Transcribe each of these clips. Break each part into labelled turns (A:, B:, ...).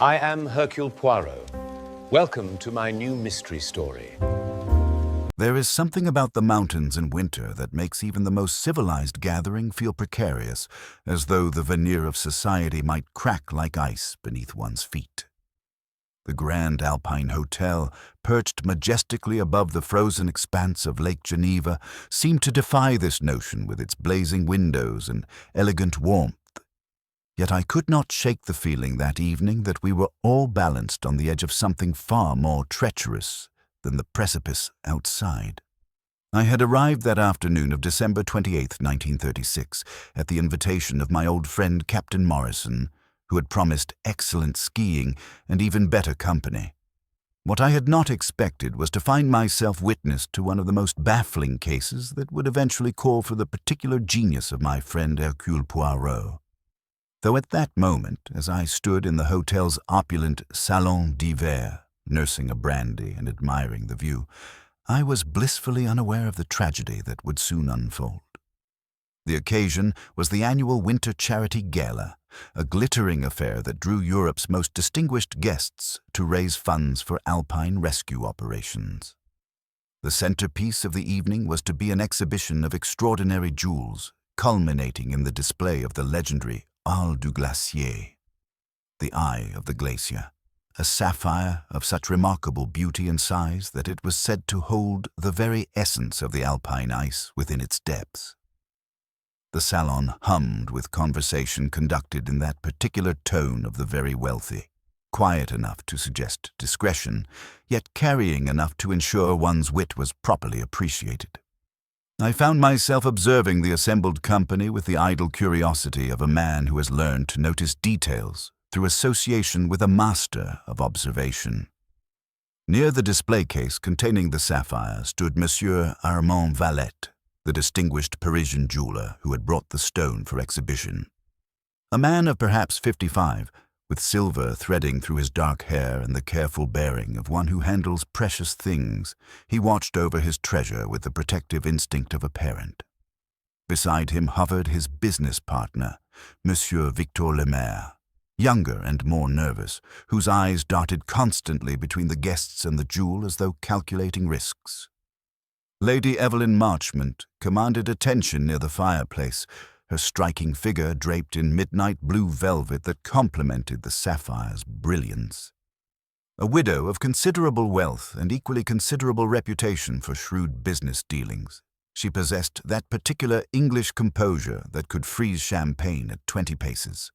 A: I am Hercule Poirot. Welcome to my new mystery story.
B: There is something about the mountains in winter that makes even the most civilized gathering feel precarious, as though the veneer of society might crack like ice beneath one's feet. The Grand Alpine Hotel, perched majestically above the frozen expanse of Lake Geneva, seemed to defy this notion with its blazing windows and elegant warmth. Yet I could not shake the feeling that evening that we were all balanced on the edge of something far more treacherous than the precipice outside. I had arrived that afternoon of December 28, 1936, at the invitation of my old friend Captain Morrison, who had promised excellent skiing and even better company. What I had not expected was to find myself witness to one of the most baffling cases that would eventually call for the particular genius of my friend Hercule Poirot. Though at that moment, as I stood in the hotel's opulent salon d'hiver, nursing a brandy and admiring the view, I was blissfully unaware of the tragedy that would soon unfold. The occasion was the annual Winter Charity Gala, a glittering affair that drew Europe's most distinguished guests to raise funds for alpine rescue operations. The centerpiece of the evening was to be an exhibition of extraordinary jewels, culminating in the display of the legendary Œil du Glacier, the eye of the glacier, a sapphire of such remarkable beauty and size that it was said to hold the very essence of the alpine ice within its depths. The salon hummed with conversation conducted in that particular tone of the very wealthy, quiet enough to suggest discretion, yet carrying enough to ensure one's wit was properly appreciated. I found myself observing the assembled company with the idle curiosity of a man who has learned to notice details through association with a master of observation. Near the display case containing the sapphire stood Monsieur Armand Valette, the distinguished Parisian jeweler who had brought the stone for exhibition. A man of perhaps 55, with silver threading through his dark hair and the careful bearing of one who handles precious things, he watched over his treasure with the protective instinct of a parent. Beside him hovered his business partner, Monsieur Victor Lemaire, younger and more nervous, whose eyes darted constantly between the guests and the jewel as though calculating risks. Lady Evelyn Marchmont commanded attention near the fireplace, her striking figure draped in midnight blue velvet that complemented the sapphire's brilliance. A widow of considerable wealth and equally considerable reputation for shrewd business dealings, she possessed that particular English composure that could freeze champagne at 20 paces.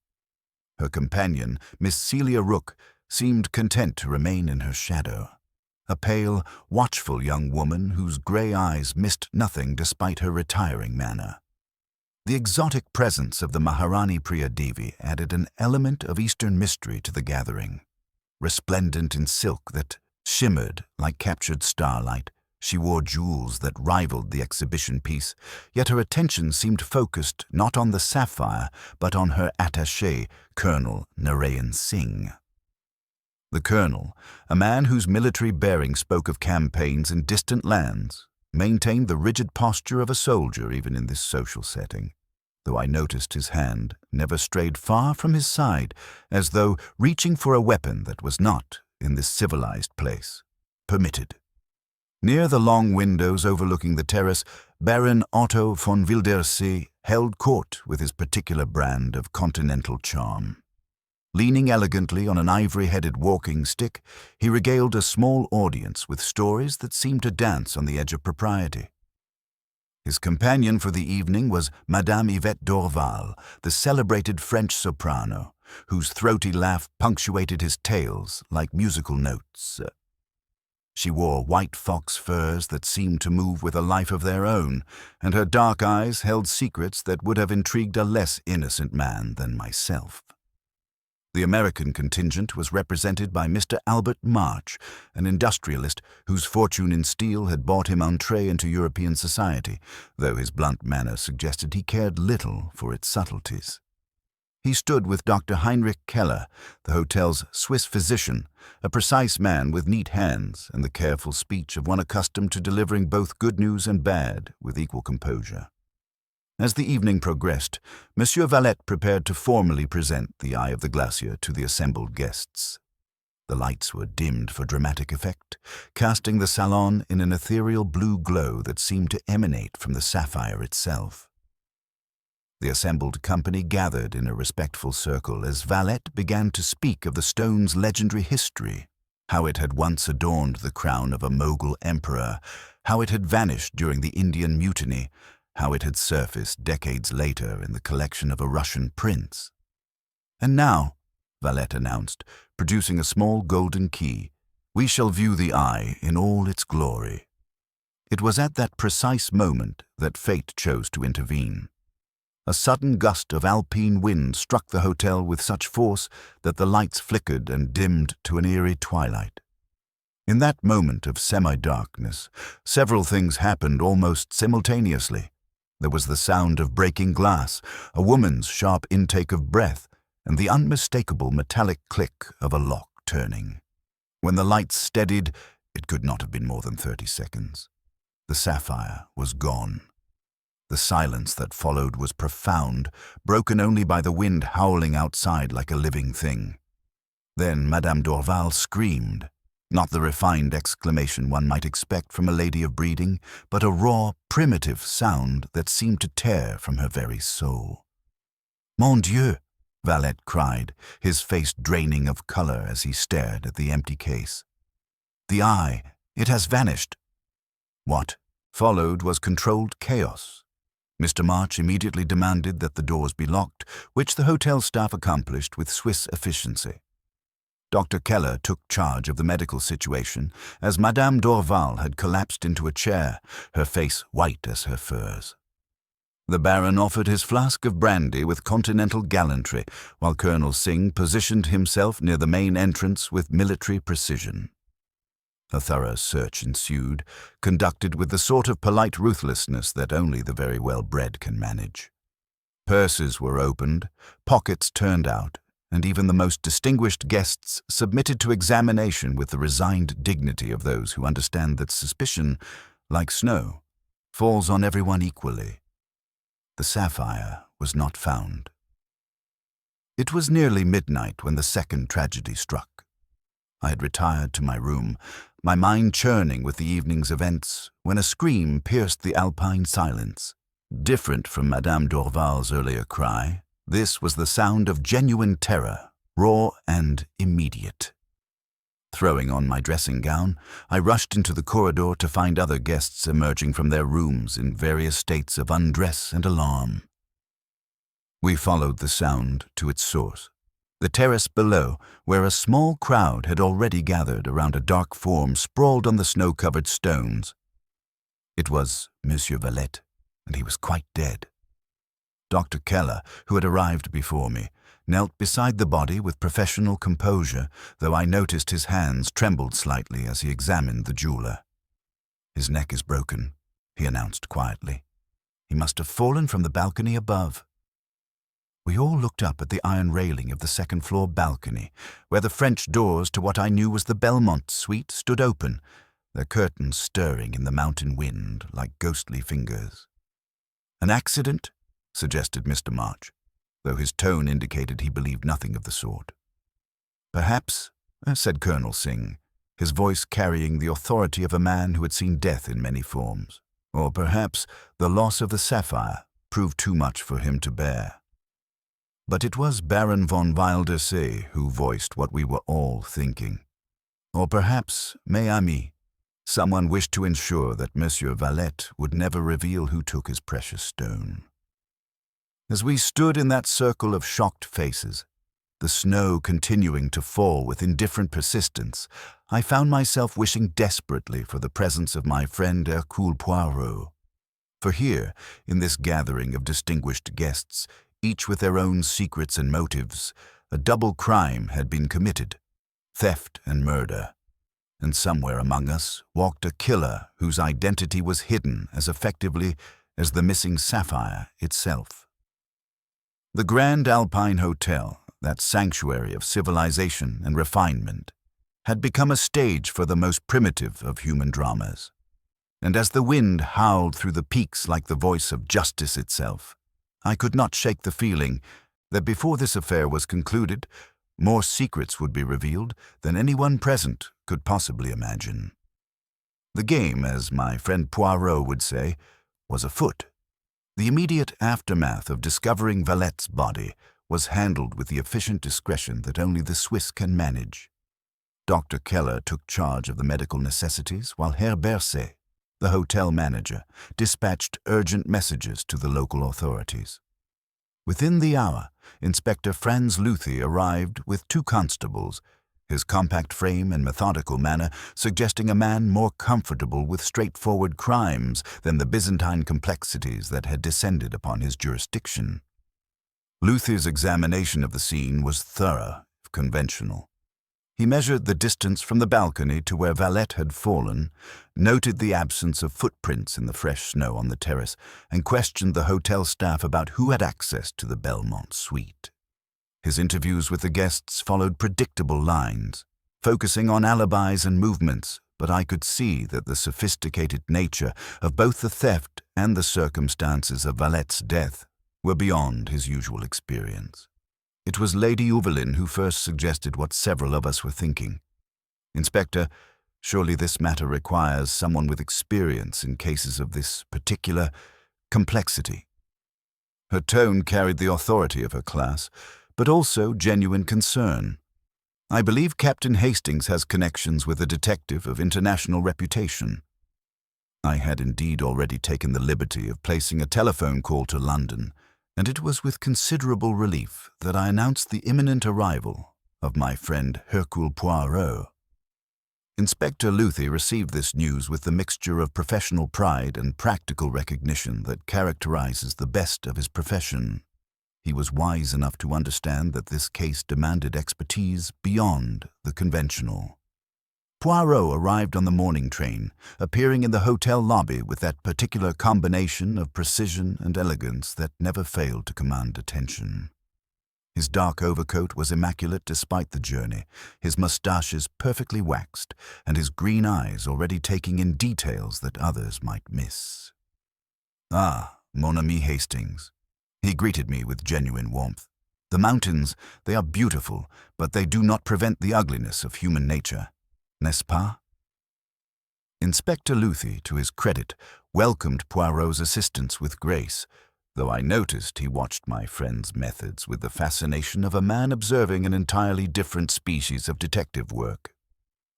B: Her companion, Miss Celia Rooke, seemed content to remain in her shadow, a pale, watchful young woman whose grey eyes missed nothing despite her retiring manner. The exotic presence of the Maharani Priya Devi added an element of Eastern mystery to the gathering. Resplendent in silk that shimmered like captured starlight, she wore jewels that rivaled the exhibition piece, yet her attention seemed focused not on the sapphire, but on her attaché, Colonel Narayan Singh. The colonel, a man whose military bearing spoke of campaigns in distant lands, maintained the rigid posture of a soldier even in this social setting, though I noticed his hand never strayed far from his side, as though reaching for a weapon that was not, in this civilized place, permitted. Near the long windows overlooking the terrace, Baron Otto von Wildersee held court with his particular brand of continental charm. Leaning elegantly on an ivory-headed walking stick, he regaled a small audience with stories that seemed to dance on the edge of propriety. His companion for the evening was Madame Yvette Dorval, the celebrated French soprano, whose throaty laugh punctuated his tales like musical notes. She wore white fox furs that seemed to move with a life of their own, and her dark eyes held secrets that would have intrigued a less innocent man than myself. The American contingent was represented by Mr. Albert March, an industrialist whose fortune in steel had bought him entrée into European society, though his blunt manner suggested he cared little for its subtleties. He stood with Dr. Heinrich Keller, the hotel's Swiss physician, a precise man with neat hands and the careful speech of one accustomed to delivering both good news and bad with equal composure. As the evening progressed, Monsieur Valette prepared to formally present the Eye of the Glacier to the assembled guests. The lights were dimmed for dramatic effect, casting the salon in an ethereal blue glow that seemed to emanate from the sapphire itself. The assembled company gathered in a respectful circle as Valette began to speak of the stone's legendary history, how it had once adorned the crown of a Mughal emperor, how it had vanished during the Indian Mutiny, how it had surfaced decades later in the collection of a Russian prince. "And now," Valette announced, producing a small golden key, "we shall view the eye in all its glory." It was at that precise moment that fate chose to intervene. A sudden gust of alpine wind struck the hotel with such force that the lights flickered and dimmed to an eerie twilight. In that moment of semi-darkness, several things happened almost simultaneously. There was the sound of breaking glass, a woman's sharp intake of breath, and the unmistakable metallic click of a lock turning. When the lights steadied, it could not have been more than 30 seconds. The sapphire was gone. The silence that followed was profound, broken only by the wind howling outside like a living thing. Then Madame Dorval screamed, not the refined exclamation one might expect from a lady of breeding, but a raw, primitive sound that seemed to tear from her very soul. "Mon Dieu!" Valette cried, his face draining of color as he stared at the empty case. "The eye, it has vanished." What followed was controlled chaos. Mr. March immediately demanded that the doors be locked, which the hotel staff accomplished with Swiss efficiency. Dr. Keller took charge of the medical situation as Madame Dorval had collapsed into a chair, her face white as her furs. The Baron offered his flask of brandy with continental gallantry, while Colonel Singh positioned himself near the main entrance with military precision. A thorough search ensued, conducted with the sort of polite ruthlessness that only the very well-bred can manage. Purses were opened, pockets turned out, and even the most distinguished guests submitted to examination with the resigned dignity of those who understand that suspicion, like snow, falls on everyone equally. The sapphire was not found. It was nearly midnight when the second tragedy struck. I had retired to my room, my mind churning with the evening's events, when a scream pierced the alpine silence. Different from Madame Dorval's earlier cry, this was the sound of genuine terror, raw and immediate. Throwing on my dressing gown, I rushed into the corridor to find other guests emerging from their rooms in various states of undress and alarm. We followed the sound to its source, the terrace below, where a small crowd had already gathered around a dark form sprawled on the snow-covered stones. It was Monsieur Valette, and he was quite dead. Dr. Keller, who had arrived before me, knelt beside the body with professional composure, though I noticed his hands trembled slightly as he examined the jeweler. "His neck is broken," he announced quietly. "He must have fallen from the balcony above." We all looked up at the iron railing of the second-floor balcony, where the French doors to what I knew was the Belmont suite stood open, their curtains stirring in the mountain wind like ghostly fingers. "An accident?" suggested Mr. March, though his tone indicated he believed nothing of the sort. "Perhaps," said Colonel Singh, his voice carrying the authority of a man who had seen death in many forms. "Or perhaps the loss of the sapphire proved too much for him to bear." But it was Baron von Weil-d'Ursay who voiced what we were all thinking. Or perhaps, mes amis, someone wished to ensure that Monsieur Valette would never reveal who took his precious stone. As we stood in that circle of shocked faces, the snow continuing to fall with indifferent persistence, I found myself wishing desperately for the presence of my friend Hercule Poirot. For here, in this gathering of distinguished guests, each with their own secrets and motives, a double crime had been committed, theft and murder. And somewhere among us walked a killer whose identity was hidden as effectively as the missing sapphire itself. The Grand Alpine Hotel, that sanctuary of civilization and refinement, had become a stage for the most primitive of human dramas. and as the wind howled through the peaks like the voice of justice itself, I could not shake the feeling that before this affair was concluded, more secrets would be revealed than anyone present could possibly imagine. The game, as my friend Poirot would say, was afoot. The immediate aftermath of discovering Valette's body was handled with the efficient discretion that only the Swiss can manage. Dr. Keller took charge of the medical necessities, while Herr Berset, the hotel manager, dispatched urgent messages to the local authorities. Within the hour, Inspector Franz Luthi arrived with 2 constables, his compact frame and methodical manner suggesting a man more comfortable with straightforward crimes than the Byzantine complexities that had descended upon his jurisdiction. Luthi's examination of the scene was thorough, if conventional. He measured the distance from the balcony to where Valette had fallen, noted the absence of footprints in the fresh snow on the terrace, and questioned the hotel staff about who had access to the Belmont suite. His interviews with the guests followed predictable lines, focusing on alibis and movements, but I could see that the sophisticated nature of both the theft and the circumstances of Valette's death were beyond his usual experience. It was Lady Uvelin who first suggested what several of us were thinking. "Inspector, surely this matter requires someone with experience in cases of this particular complexity." Her tone carried the authority of her class, but also genuine concern. "I believe Captain Hastings has connections with a detective of international reputation." I had indeed already taken the liberty of placing a telephone call to London, and it was with considerable relief that I announced the imminent arrival of my friend Hercule Poirot. Inspector Luthi received this news with the mixture of professional pride and practical recognition that characterizes the best of his profession. He was wise enough to understand that this case demanded expertise beyond the conventional. Poirot arrived on the morning train, appearing in the hotel lobby with that particular combination of precision and elegance that never failed to command attention. His dark overcoat was immaculate despite the journey, his mustaches perfectly waxed, and his green eyes already taking in details that others might miss. "Ah, mon ami Hastings," he greeted me with genuine warmth. "The mountains, they are beautiful, but they do not prevent the ugliness of human nature. N'est-ce pas?" Inspector Luthi, to his credit, welcomed Poirot's assistance with grace, though I noticed he watched my friend's methods with the fascination of a man observing an entirely different species of detective work.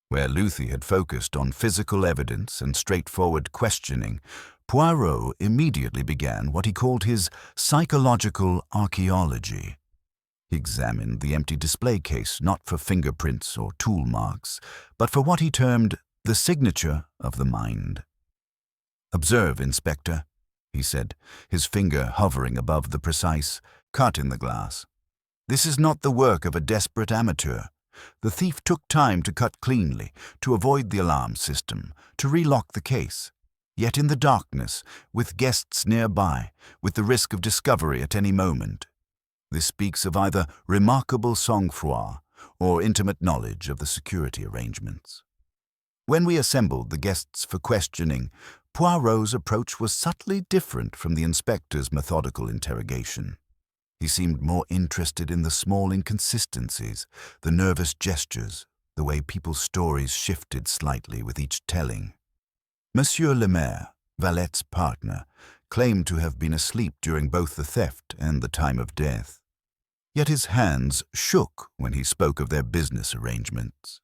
B: Where Luthi had focused on physical evidence and straightforward questioning, Poirot immediately began what he called his psychological archaeology. He examined the empty display case not for fingerprints or tool marks, but for what he termed the signature of the mind. "Observe, Inspector," he said, his finger hovering above the precise cut in the glass. "This is not the work of a desperate amateur. The thief took time to cut cleanly, to avoid the alarm system, to relock the case. Yet in the darkness, with guests nearby, with the risk of discovery at any moment. This speaks of either remarkable sang-froid or intimate knowledge of the security arrangements." When we assembled the guests for questioning, Poirot's approach was subtly different from the inspector's methodical interrogation. He seemed more interested in the small inconsistencies, the nervous gestures, the way people's stories shifted slightly with each telling. Monsieur le Maire, Valette's partner, claimed to have been asleep during both the theft and the time of death. Yet his hands shook when he spoke of their business arrangements.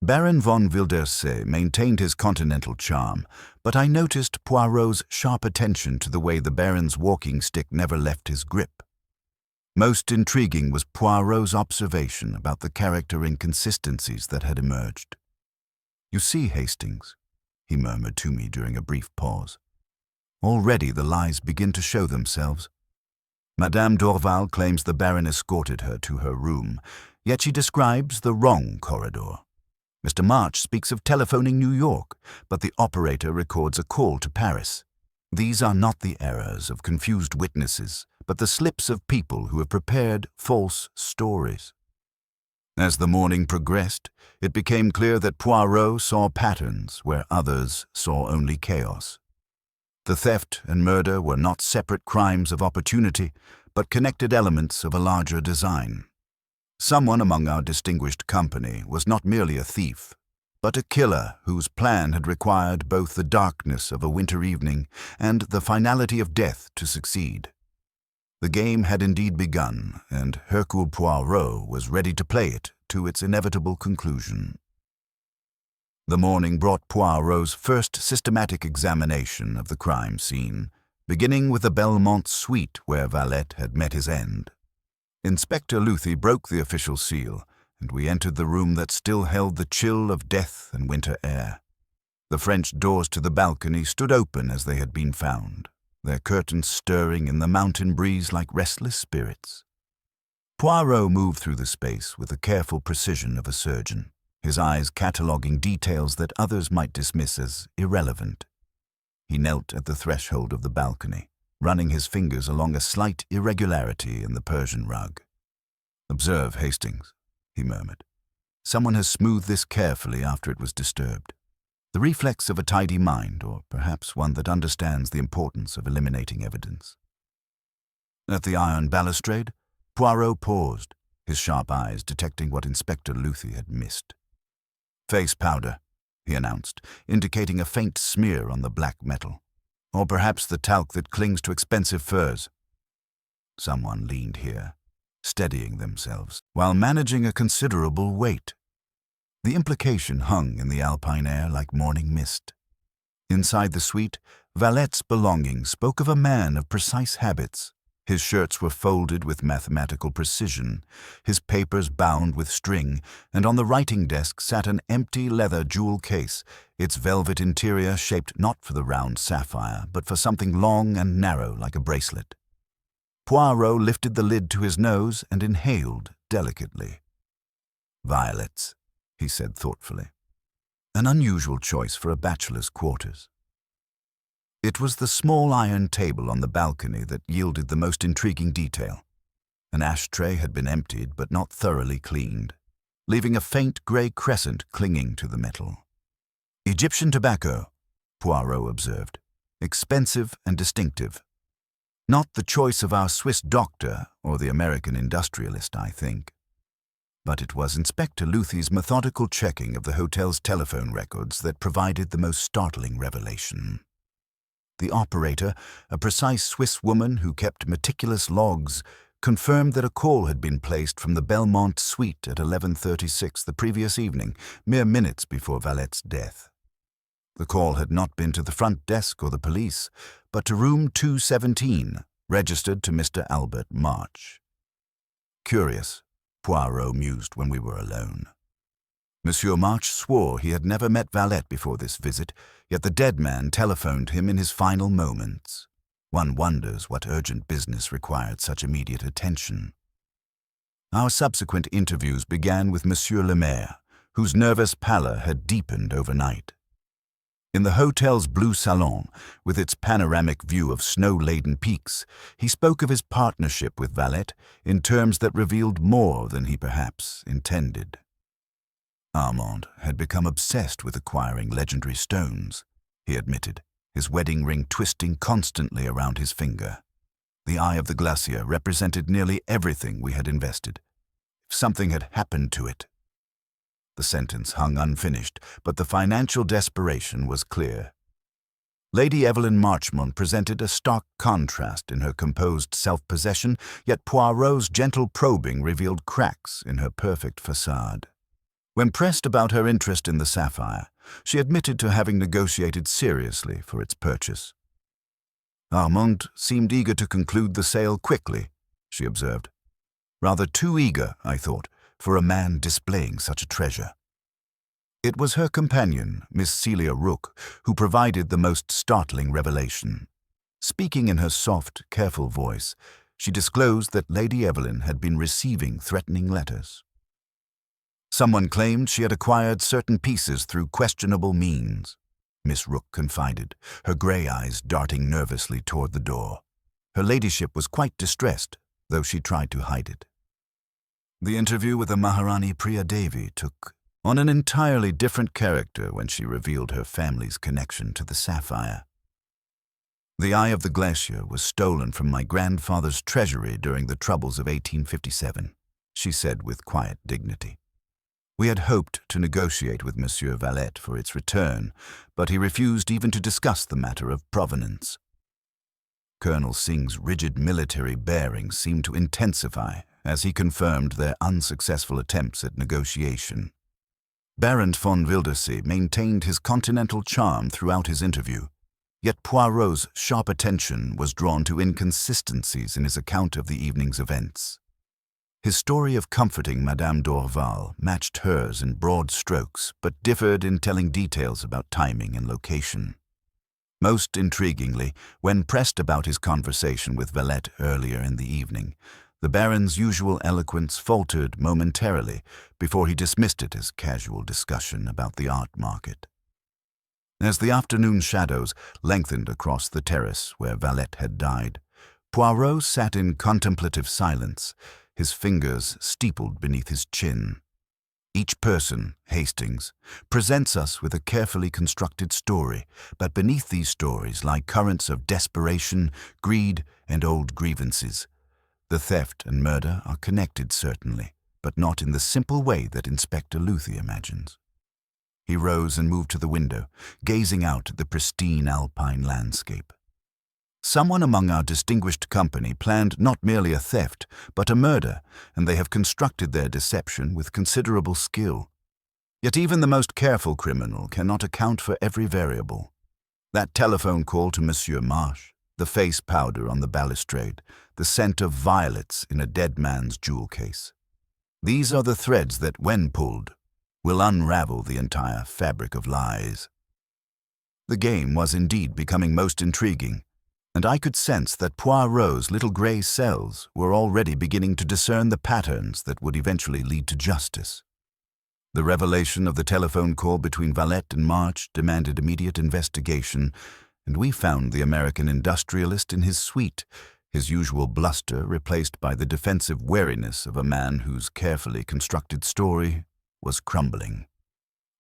B: Baron von Wildersee maintained his continental charm, but I noticed Poirot's sharp attention to the way the Baron's walking stick never left his grip. Most intriguing was Poirot's observation about the character inconsistencies that had emerged. "You see, Hastings," he murmured to me during a brief pause, "already the lies begin to show themselves. Madame Dorval claims the Baron escorted her to her room, yet she describes the wrong corridor. Mr. March speaks of telephoning New York, but the operator records a call to Paris. These are not the errors of confused witnesses, but the slips of people who have prepared false stories." As the morning progressed, it became clear that Poirot saw patterns where others saw only chaos. The theft and murder were not separate crimes of opportunity, but connected elements of a larger design. Someone among our distinguished company was not merely a thief, but a killer whose plan had required both the darkness of a winter evening and the finality of death to succeed. The game had indeed begun, and Hercule Poirot was ready to play it to its inevitable conclusion. The morning brought Poirot's first systematic examination of the crime scene, beginning with the Belmont suite where Valette had met his end. Inspector Luthi broke the official seal, and we entered the room that still held the chill of death and winter air. The French doors to the balcony stood open as they had been found, their curtains stirring in the mountain breeze like restless spirits. Poirot moved through the space with the careful precision of a surgeon, his eyes cataloguing details that others might dismiss as irrelevant. He knelt at the threshold of the balcony, running his fingers along a slight irregularity in the Persian rug. "Observe, Hastings," he murmured. "Someone has smoothed this carefully after it was disturbed. The reflex of a tidy mind, or perhaps one that understands the importance of eliminating evidence." At the iron balustrade, Poirot paused, his sharp eyes detecting what Inspector Luthi had missed. "Face powder," he announced, indicating a faint smear on the black metal. "Or perhaps the talc that clings to expensive furs." Someone leaned here, steadying themselves, while managing a considerable weight. The implication hung in the alpine air like morning mist. Inside the suite, Valette's belongings spoke of a man of precise habits. His shirts were folded with mathematical precision, his papers bound with string, and on the writing desk sat an empty leather jewel case, its velvet interior shaped not for the round sapphire, but for something long and narrow like a bracelet. Poirot lifted the lid to his nose and inhaled delicately. "Violets," he said thoughtfully. "An unusual choice for a bachelor's quarters." It was the small iron table on the balcony that yielded the most intriguing detail. An ashtray had been emptied but not thoroughly cleaned, leaving a faint grey crescent clinging to the metal. "Egyptian tobacco," Poirot observed. "Expensive and distinctive. Not the choice of our Swiss doctor or the American industrialist, I think." But it was Inspector Luthi's methodical checking of the hotel's telephone records that provided the most startling revelation. The operator, a precise Swiss woman who kept meticulous logs, confirmed that a call had been placed from the Belmont suite at 11:36 the previous evening, mere minutes before Valette's death. The call had not been to the front desk or the police, but to room 217, registered to Mr. Albert March. Curious, Poirot mused when we were alone. Monsieur March swore he had never met Valette before this visit, yet the dead man telephoned him in his final moments. One wonders what urgent business required such immediate attention. Our subsequent interviews began with Monsieur le Maire, whose nervous pallor had deepened overnight. In the hotel's blue salon, with its panoramic view of snow-laden peaks, he spoke of his partnership with Valette in terms that revealed more than he perhaps intended. Armand had become obsessed with acquiring legendary stones, he admitted, his wedding ring twisting constantly around his finger. The eye of the glacier represented nearly everything we had invested. If something had happened to it. The sentence hung unfinished, but the financial desperation was clear. Lady Evelyn Marchmont presented a stark contrast in her composed self-possession, yet Poirot's gentle probing revealed cracks in her perfect facade. When pressed about her interest in the sapphire, she admitted to having negotiated seriously for its purchase. "Armand seemed eager to conclude the sale quickly," she observed. "Rather too eager, I thought, for a man displaying such a treasure." It was her companion, Miss Celia Rook, who provided the most startling revelation. Speaking in her soft, careful voice, she disclosed that Lady Evelyn had been receiving threatening letters. "Someone claimed she had acquired certain pieces through questionable means," Miss Rook confided, her grey eyes darting nervously toward the door. Her ladyship was quite distressed, though she tried to hide it. The interview with the Maharani Priya Devi took on an entirely different character when she revealed her family's connection to the sapphire. The Eye of the Glacier was stolen from my grandfather's treasury during the troubles of 1857, she said with quiet dignity. We had hoped to negotiate with Monsieur Valette for its return, but he refused even to discuss the matter of provenance. Colonel Singh's rigid military bearing seemed to intensify as he confirmed their unsuccessful attempts at negotiation. Baron von Wildersee maintained his continental charm throughout his interview, yet Poirot's sharp attention was drawn to inconsistencies in his account of the evening's events. His story of comforting Madame d'Orval matched hers in broad strokes, but differed in telling details about timing and location. Most intriguingly, when pressed about his conversation with Valette earlier in the evening, the Baron's usual eloquence faltered momentarily before he dismissed it as casual discussion about the art market. As the afternoon shadows lengthened across the terrace where Valette had died, Poirot sat in contemplative silence, his fingers steepled beneath his chin. Each person, Hastings, presents us with a carefully constructed story, but beneath these stories lie currents of desperation, greed, and old grievances. The theft and murder are connected, certainly, but not in the simple way that Inspector Luthi imagines. He rose and moved to the window, gazing out at the pristine alpine landscape. Someone among our distinguished company planned not merely a theft, but a murder, and they have constructed their deception with considerable skill. Yet even the most careful criminal cannot account for every variable. That telephone call to Monsieur Marche, the face powder on the balustrade, the scent of violets in a dead man's jewel case. These are the threads that, when pulled, will unravel the entire fabric of lies. The game was indeed becoming most intriguing, and I could sense that Poirot's little grey cells were already beginning to discern the patterns that would eventually lead to justice. The revelation of the telephone call between Valette and Marche demanded immediate investigation, and we found the American industrialist in his suite, his usual bluster replaced by the defensive wariness of a man whose carefully constructed story was crumbling.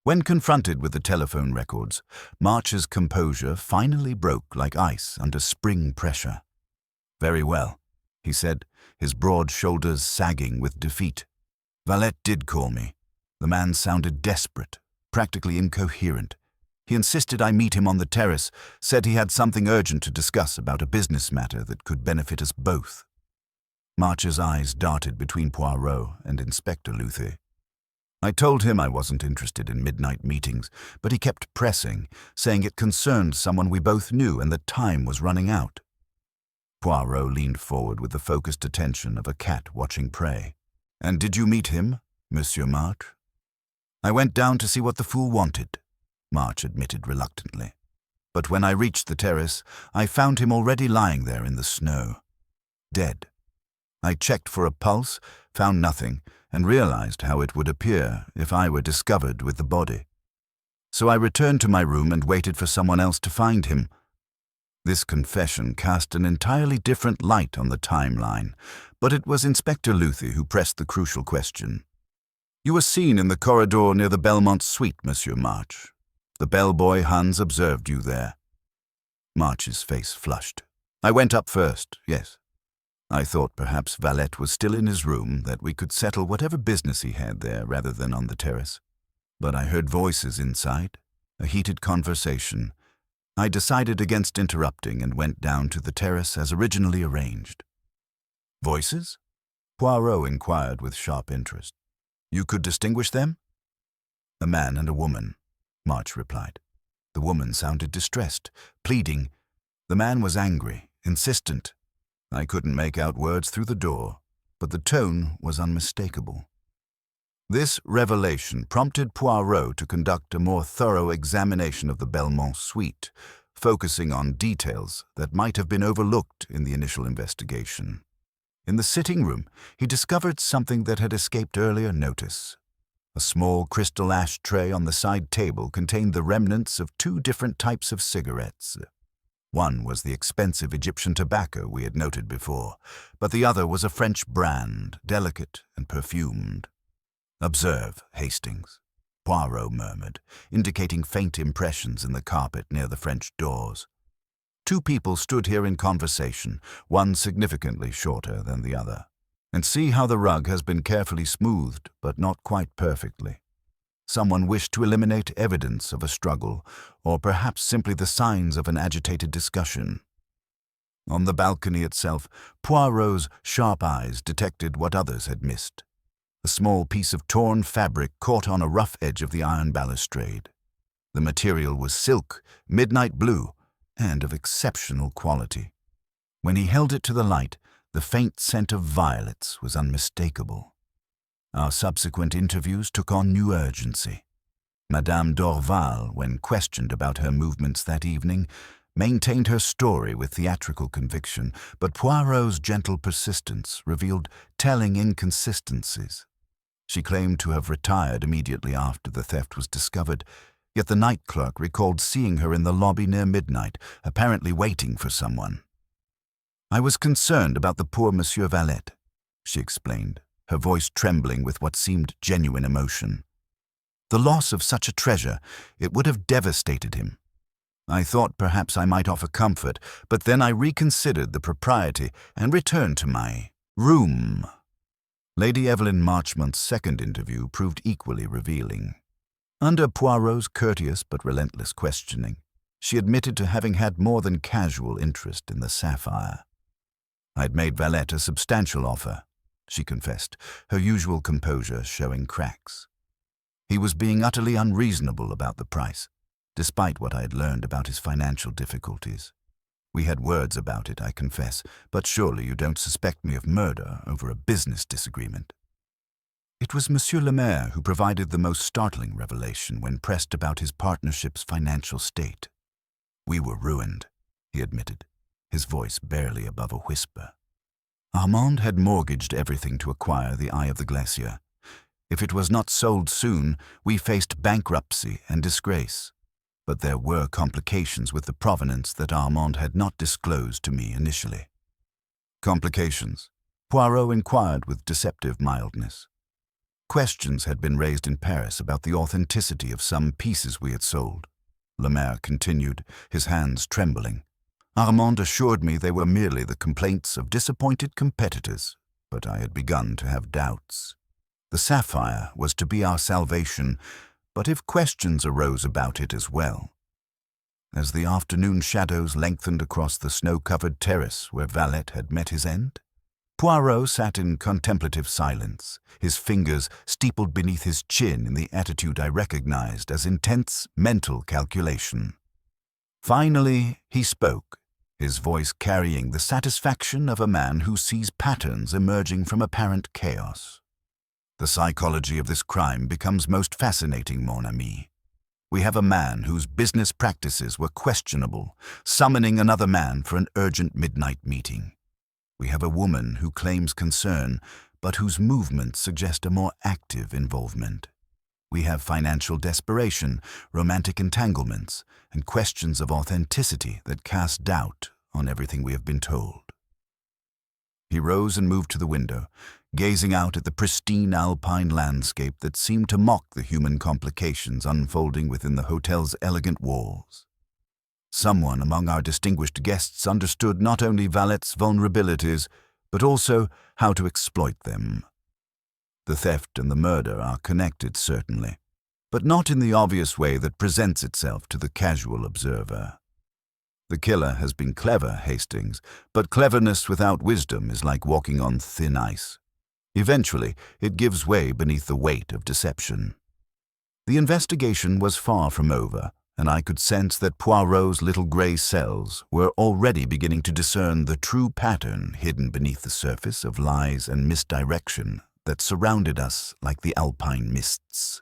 B: When confronted with the telephone records, Marche's composure finally broke like ice under spring pressure. "Very well," he said, his broad shoulders sagging with defeat. "Valette did call me. The man sounded desperate, practically incoherent. He insisted I meet him on the terrace, said he had something urgent to discuss about a business matter that could benefit us both." Marche's eyes darted between Poirot and Inspector Luthi. I told him I wasn't interested in midnight meetings, but he kept pressing, saying it concerned someone we both knew and that time was running out. Poirot leaned forward with the focused attention of a cat watching prey. "And did you meet him, Monsieur Marche?" "I went down to see what the fool wanted," Marche admitted reluctantly. "But when I reached the terrace, I found him already lying there in the snow, dead. I checked for a pulse, found nothing, and realized how it would appear if I were discovered with the body. So I returned to my room and waited for someone else to find him." This confession cast an entirely different light on the timeline, but it was Inspector Luthi who pressed the crucial question. "You were seen in the corridor near the Belmont suite, Monsieur Marche. The bellboy Hans observed you there." Marche's face flushed. "I went up first, yes. I thought perhaps Valette was still in his room, that we could settle whatever business he had there rather than on the terrace. But I heard voices inside, a heated conversation. I decided against interrupting and went down to the terrace as originally arranged." "Voices?" Poirot inquired with sharp interest. "You could distinguish them?" "A man and a woman," Marche replied. The woman sounded distressed, pleading. The man was angry, insistent. I couldn't make out words through the door, but the tone was unmistakable. This revelation prompted Poirot to conduct a more thorough examination of the Belmont suite, focusing on details that might have been overlooked in the initial investigation. In the sitting room, he discovered something that had escaped earlier notice. A small crystal ashtray on the side table contained the remnants of two different types of cigarettes. One was the expensive Egyptian tobacco we had noted before, but the other was a French brand, delicate and perfumed. "Observe, Hastings," Poirot murmured, indicating faint impressions in the carpet near the French doors. "Two people stood here in conversation, one significantly shorter than the other. And see how the rug has been carefully smoothed, but not quite perfectly. Someone wished to eliminate evidence of a struggle, or perhaps simply the signs of an agitated discussion." On the balcony itself, Poirot's sharp eyes detected what others had missed. A small piece of torn fabric caught on a rough edge of the iron balustrade. The material was silk, midnight blue, and of exceptional quality. When he held it to the light, the faint scent of violets was unmistakable. Our subsequent interviews took on new urgency. Madame Dorval, when questioned about her movements that evening, maintained her story with theatrical conviction, but Poirot's gentle persistence revealed telling inconsistencies. She claimed to have retired immediately after the theft was discovered, yet the night clerk recalled seeing her in the lobby near midnight, apparently waiting for someone. "I was concerned about the poor Monsieur Valette," she explained, her voice trembling with what seemed genuine emotion. "The loss of such a treasure, it would have devastated him. I thought perhaps I might offer comfort, but then I reconsidered the propriety and returned to my room." Lady Evelyn Marchmont's second interview proved equally revealing. Under Poirot's courteous but relentless questioning, she admitted to having had more than casual interest in the sapphire. "I'd made Valette a substantial offer," she confessed, her usual composure showing cracks. "He was being utterly unreasonable about the price, despite what I had learned about his financial difficulties. We had words about it, I confess, but surely you don't suspect me of murder over a business disagreement." It was Monsieur le Maire who provided the most startling revelation when pressed about his partnership's financial state. "We were ruined," he admitted, his voice barely above a whisper. "Armand had mortgaged everything to acquire the Eye of the Glacier. If it was not sold soon, we faced bankruptcy and disgrace. But there were complications with the provenance that Armand had not disclosed to me initially." "Complications?" Poirot inquired with deceptive mildness. "Questions had been raised in Paris about the authenticity of some pieces we had sold," Le Maire continued, his hands trembling. "Armand assured me they were merely the complaints of disappointed competitors, but I had begun to have doubts. The sapphire was to be our salvation, but if questions arose about it as well. As the afternoon shadows lengthened across the snow-covered terrace where Valette had met his end, Poirot sat in contemplative silence, his fingers steepled beneath his chin in the attitude I recognized as intense mental calculation. Finally, he spoke, his voice carrying the satisfaction of a man who sees patterns emerging from apparent chaos. "The psychology of this crime becomes most fascinating, mon ami. We have a man whose business practices were questionable, summoning another man for an urgent midnight meeting. We have a woman who claims concern, but whose movements suggest a more active involvement. We have financial desperation, romantic entanglements, and questions of authenticity that cast doubt on everything we have been told." He rose and moved to the window, gazing out at the pristine alpine landscape that seemed to mock the human complications unfolding within the hotel's elegant walls. Someone among our distinguished guests understood not only Valette's vulnerabilities, but also how to exploit them. The theft and the murder are connected, certainly, but not in the obvious way that presents itself to the casual observer. The killer has been clever, Hastings, but cleverness without wisdom is like walking on thin ice. Eventually, it gives way beneath the weight of deception. The investigation was far from over, and I could sense that Poirot's little grey cells were already beginning to discern the true pattern hidden beneath the surface of lies and misdirection that surrounded us like the alpine mists.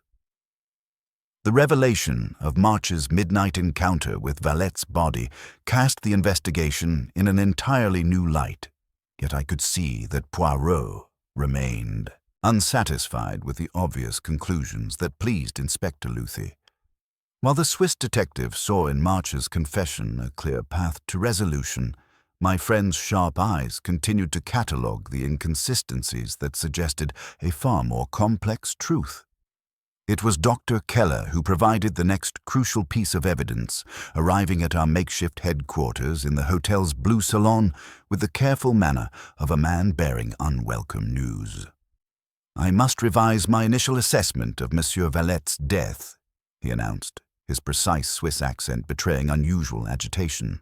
B: The revelation of March's midnight encounter with Valette's body cast the investigation in an entirely new light, yet I could see that Poirot remained unsatisfied with the obvious conclusions that pleased Inspector Luthi. While the Swiss detective saw in March's confession a clear path to resolution, my friend's sharp eyes continued to catalogue the inconsistencies that suggested a far more complex truth. It was Dr. Keller who provided the next crucial piece of evidence, arriving at our makeshift headquarters in the hotel's blue salon with the careful manner of a man bearing unwelcome news. "I must revise my initial assessment of Monsieur Valet's death," he announced, his precise Swiss accent betraying unusual agitation.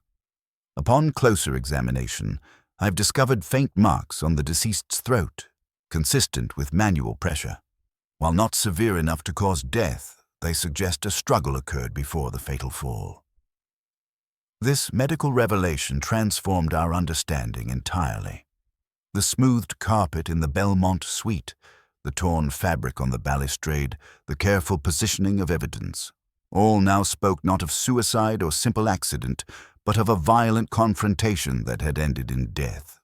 B: "Upon closer examination, I've discovered faint marks on the deceased's throat, consistent with manual pressure. While not severe enough to cause death, they suggest a struggle occurred before the fatal fall." This medical revelation transformed our understanding entirely. The smoothed carpet in the Belmont suite, the torn fabric on the balustrade, the careful positioning of evidence, all now spoke not of suicide or simple accident, but of a violent confrontation that had ended in death.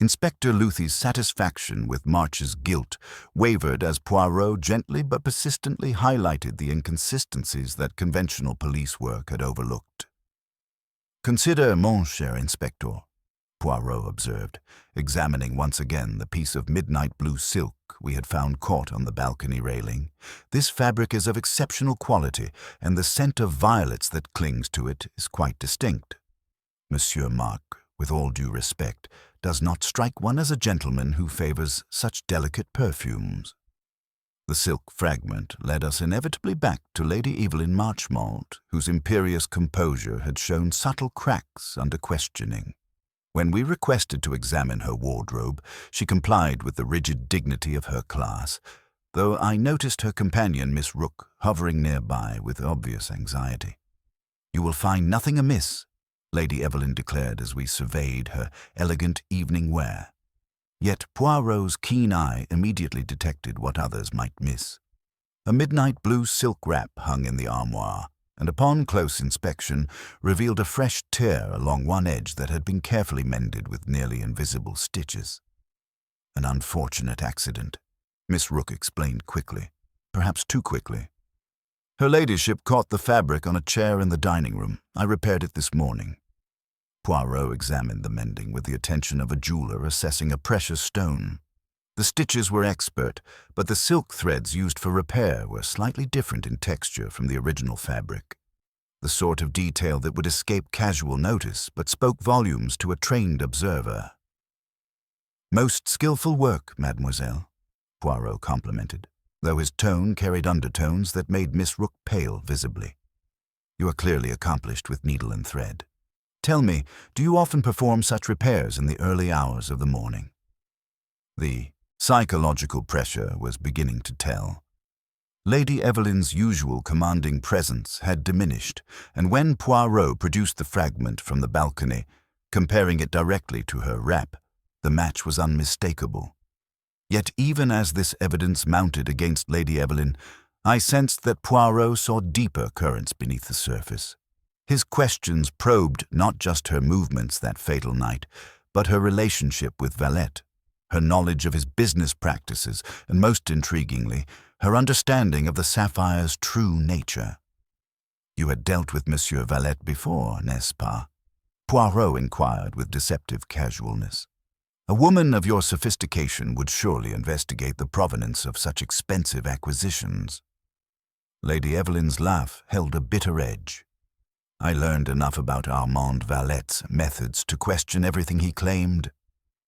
B: Inspector Luthie's satisfaction with March's guilt wavered as Poirot gently but persistently highlighted the inconsistencies that conventional police work had overlooked. "Consider, mon cher inspector," Poirot observed, examining once again the piece of midnight blue silk we had found caught on the balcony railing. "This fabric is of exceptional quality, and the scent of violets that clings to it is quite distinct. Monsieur Marc, with all due respect, does not strike one as a gentleman who favors such delicate perfumes." The silk fragment led us inevitably back to Lady Evelyn Marchmont, whose imperious composure had shown subtle cracks under questioning. When we requested to examine her wardrobe, she complied with the rigid dignity of her class, though I noticed her companion, Miss Rook, hovering nearby with obvious anxiety. "You will find nothing amiss," Lady Evelyn declared as we surveyed her elegant evening wear. Yet Poirot's keen eye immediately detected what others might miss. A midnight blue silk wrap hung in the armoire, and upon close inspection revealed a fresh tear along one edge that had been carefully mended with nearly invisible stitches. "An unfortunate accident," Miss Rook explained quickly, perhaps too quickly. "Her ladyship caught the fabric on a chair in the dining room. I repaired it this morning." Poirot examined the mending with the attention of a jeweler assessing a precious stone. The stitches were expert, but the silk threads used for repair were slightly different in texture from the original fabric. The sort of detail that would escape casual notice, but spoke volumes to a trained observer. "Most skillful work, mademoiselle," Poirot complimented, though his tone carried undertones that made Miss Rook pale visibly. "You are clearly accomplished with needle and thread. Tell me, do you often perform such repairs in the early hours of the morning?" The psychological pressure was beginning to tell. Lady Evelyn's usual commanding presence had diminished, and when Poirot produced the fragment from the balcony, comparing it directly to her wrap, the match was unmistakable. Yet even as this evidence mounted against Lady Evelyn, I sensed that Poirot saw deeper currents beneath the surface. His questions probed not just her movements that fatal night, but her relationship with Valette, her knowledge of his business practices, and most intriguingly, her understanding of the sapphire's true nature. "You had dealt with Monsieur Valette before, n'est-ce pas?" Poirot inquired with deceptive casualness. "A woman of your sophistication would surely investigate the provenance of such expensive acquisitions." Lady Evelyn's laugh held a bitter edge. "I learned enough about Armand Valette's methods to question everything he claimed.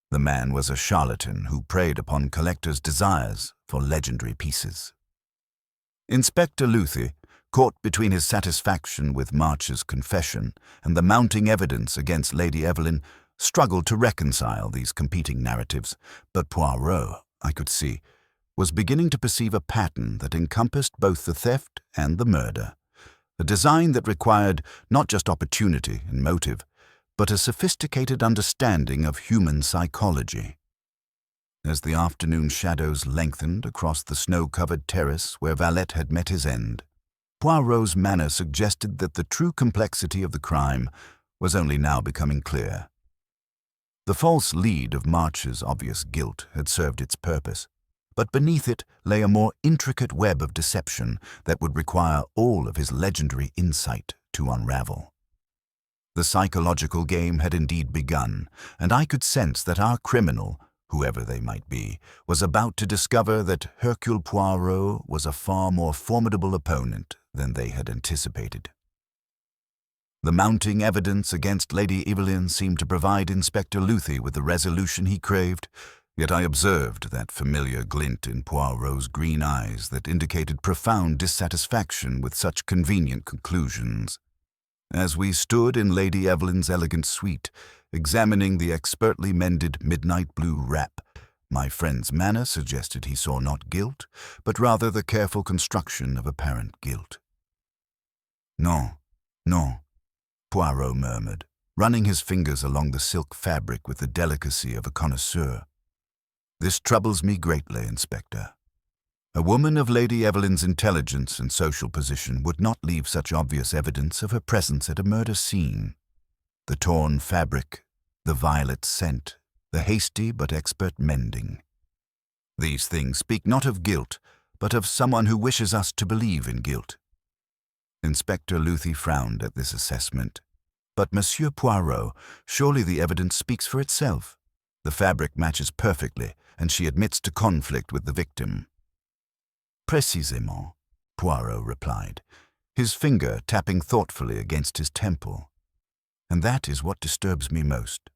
B: The man was a charlatan who preyed upon collectors' desires for legendary pieces." Inspector Luthie, caught between his satisfaction with March's confession and the mounting evidence against Lady Evelyn, struggled to reconcile these competing narratives, but Poirot, I could see, was beginning to perceive a pattern that encompassed both the theft and the murder, a design that required not just opportunity and motive, but a sophisticated understanding of human psychology. As the afternoon shadows lengthened across the snow-covered terrace where Valette had met his end, Poirot's manner suggested that the true complexity of the crime was only now becoming clear. The false lead of March's obvious guilt had served its purpose. but beneath it lay a more intricate web of deception that would require all of his legendary insight to unravel. The psychological game had indeed begun, and I could sense that our criminal, whoever they might be, was about to discover that Hercule Poirot was a far more formidable opponent than they had anticipated. The mounting evidence against Lady Evelyn seemed to provide Inspector Luthi with the resolution he craved, yet I observed that familiar glint in Poirot's green eyes that indicated profound dissatisfaction with such convenient conclusions. As we stood in Lady Evelyn's elegant suite, examining the expertly mended midnight blue wrap, my friend's manner suggested he saw not guilt, but rather the careful construction of apparent guilt. "Non, non," Poirot murmured, running his fingers along the silk fabric with the delicacy of a connoisseur. "This troubles me greatly, Inspector. A woman of Lady Evelyn's intelligence and social position would not leave such obvious evidence of her presence at a murder scene. The torn fabric, the violet scent, the hasty but expert mending. These things speak not of guilt, but of someone who wishes us to believe in guilt." Inspector Luthi frowned at this assessment. "But, Monsieur Poirot, surely the evidence speaks for itself. The fabric matches perfectly, and she admits to conflict with the victim." "Précisément," Poirot replied, his finger tapping thoughtfully against his temple. "And that is what disturbs me most.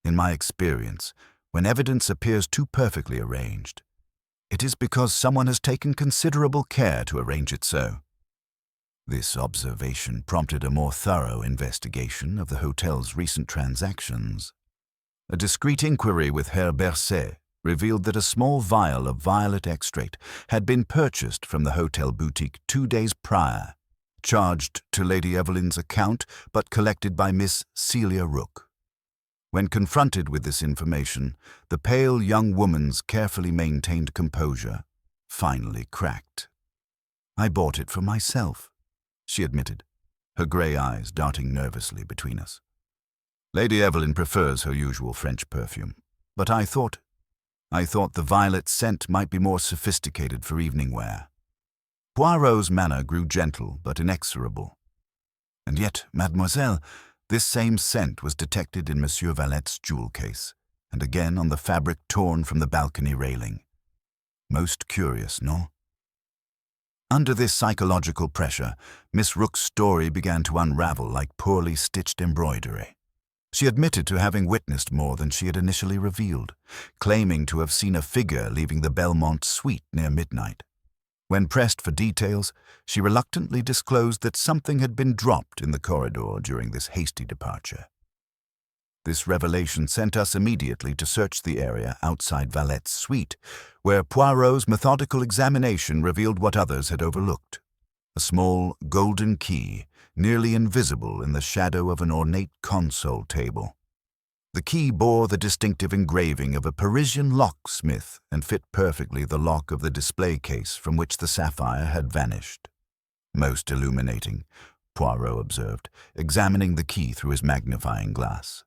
B: In my experience, when evidence appears too perfectly arranged, it is because someone has taken considerable care to arrange it so." This observation prompted a more thorough investigation of the hotel's recent transactions. A discreet inquiry with Herr Berset revealed that a small vial of violet extract had been purchased from the hotel boutique 2 days prior, charged to Lady Evelyn's account but collected by Miss Celia Rook. When confronted with this information, the pale young woman's carefully maintained composure finally cracked. "I bought it for myself," she admitted, her grey eyes darting nervously between us. "Lady Evelyn prefers her usual French perfume, but I thought the violet scent might be more sophisticated for evening wear." Poirot's manner grew gentle but inexorable. "And yet, mademoiselle, this same scent was detected in Monsieur Valet's jewel case, and again on the fabric torn from the balcony railing. Most curious, no?" Under this psychological pressure, Miss Rook's story began to unravel like poorly stitched embroidery. She admitted to having witnessed more than she had initially revealed, claiming to have seen a figure leaving the Belmont suite near midnight. When pressed for details, she reluctantly disclosed that something had been dropped in the corridor during this hasty departure. This revelation sent us immediately to search the area outside Valet's suite, where Poirot's methodical examination revealed what others had overlooked: a small golden key, nearly invisible in the shadow of an ornate console table. The key bore the distinctive engraving of a Parisian locksmith and fit perfectly the lock of the display case from which the sapphire had vanished. "Most illuminating," Poirot observed, examining the key through his magnifying glass.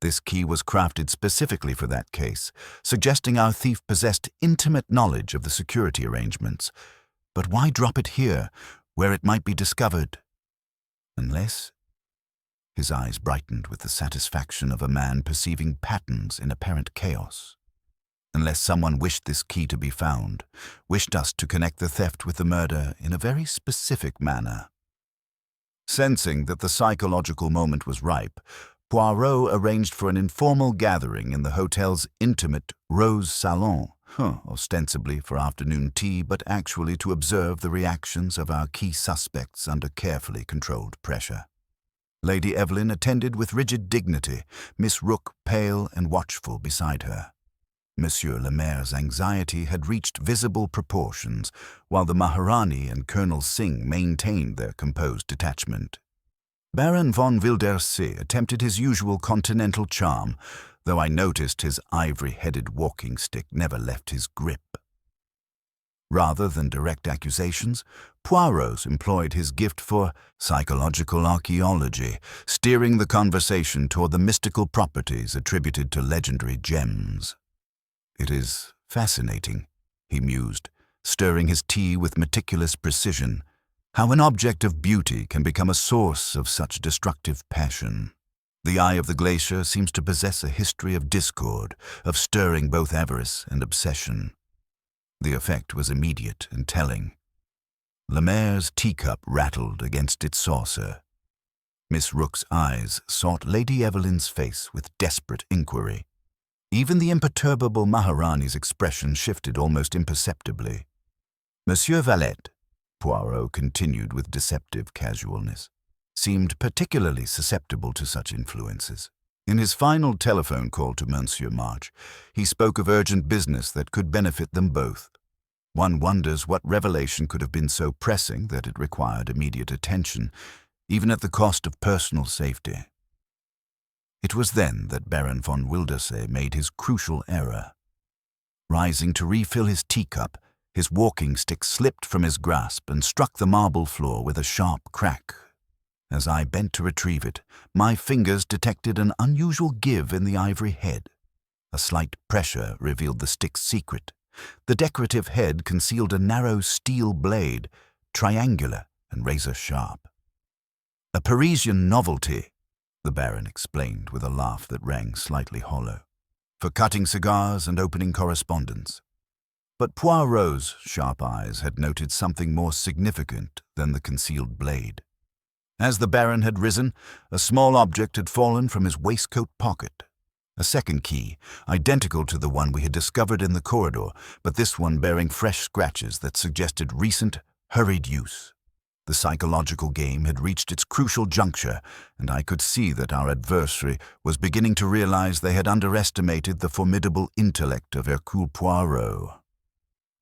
B: This key was crafted specifically for that case, suggesting our thief possessed intimate knowledge of the security arrangements. But why drop it here, where it might be discovered? Unless... His eyes brightened with the satisfaction of a man perceiving patterns in apparent chaos. Unless someone wished this key to be found, wished us to connect the theft with the murder in a very specific manner. Sensing that the psychological moment was ripe, Poirot arranged for an informal gathering in the hotel's intimate Rose Salon, ostensibly for afternoon tea, but actually to observe the reactions of our key suspects under carefully controlled pressure. Lady Evelyn attended with rigid dignity, Miss Rook pale and watchful beside her. Monsieur le Maire's anxiety had reached visible proportions, while the Maharani and Colonel Singh maintained their composed detachment. Baron von Wildersee attempted his usual continental charm, though I noticed his ivory-headed walking stick never left his grip. Rather than direct accusations, Poirot employed his gift for psychological archaeology, steering the conversation toward the mystical properties attributed to legendary gems. "It is fascinating," he mused, stirring his tea with meticulous precision. How an object of beauty can become a source of such destructive passion. The eye of the glacier seems to possess a history of discord, of stirring both avarice and obsession. The effect was immediate and telling. Lemaire's teacup rattled against its saucer. Miss Rook's eyes sought Lady Evelyn's face with desperate inquiry. Even the imperturbable Maharani's expression shifted almost imperceptibly. Monsieur Valette, Poirot continued with deceptive casualness, seemed particularly susceptible to such influences. In his final telephone call to Monsieur March, he spoke of urgent business that could benefit them both. One wonders what revelation could have been so pressing that it required immediate attention, even at the cost of personal safety. It was then that Baron von Wildersee made his crucial error. Rising to refill his teacup, his walking stick slipped from his grasp and struck the marble floor with a sharp crack. As I bent to retrieve it, my fingers detected an unusual give in the ivory head. A slight pressure revealed the stick's secret. The decorative head concealed a narrow steel blade, triangular and razor-sharp. "A Parisian novelty," the Baron explained with a laugh that rang slightly hollow, "for cutting cigars and opening correspondence." But Poirot's sharp eyes had noted something more significant than the concealed blade. As the Baron had risen, a small object had fallen from his waistcoat pocket. A second key, identical to the one we had discovered in the corridor, but this one bearing fresh scratches that suggested recent, hurried use. The psychological game had reached its crucial juncture, and I could see that our adversary was beginning to realize they had underestimated the formidable intellect of Hercule Poirot.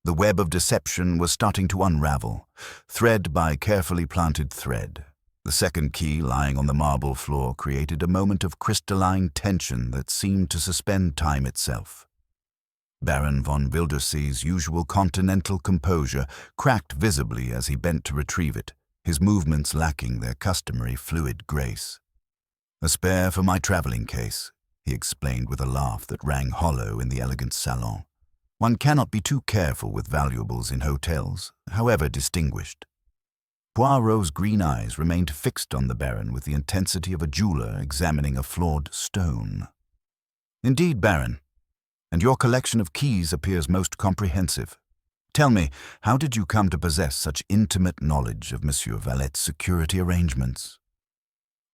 B: The web of deception was starting to unravel, thread by carefully planted thread. The second key lying on the marble floor created a moment of crystalline tension that seemed to suspend time itself. Baron von Wildersee's usual continental composure cracked visibly as he bent to retrieve it, his movements lacking their customary fluid grace. "A spare for my traveling case," he explained with a laugh that rang hollow in the elegant salon. "One cannot be too careful with valuables in hotels, however distinguished." Poirot's green eyes remained fixed on the Baron with the intensity of a jeweler examining a flawed stone. "Indeed, Baron, and your collection of keys appears most comprehensive. Tell me, how did you come to possess such intimate knowledge of Monsieur Valette's security arrangements?"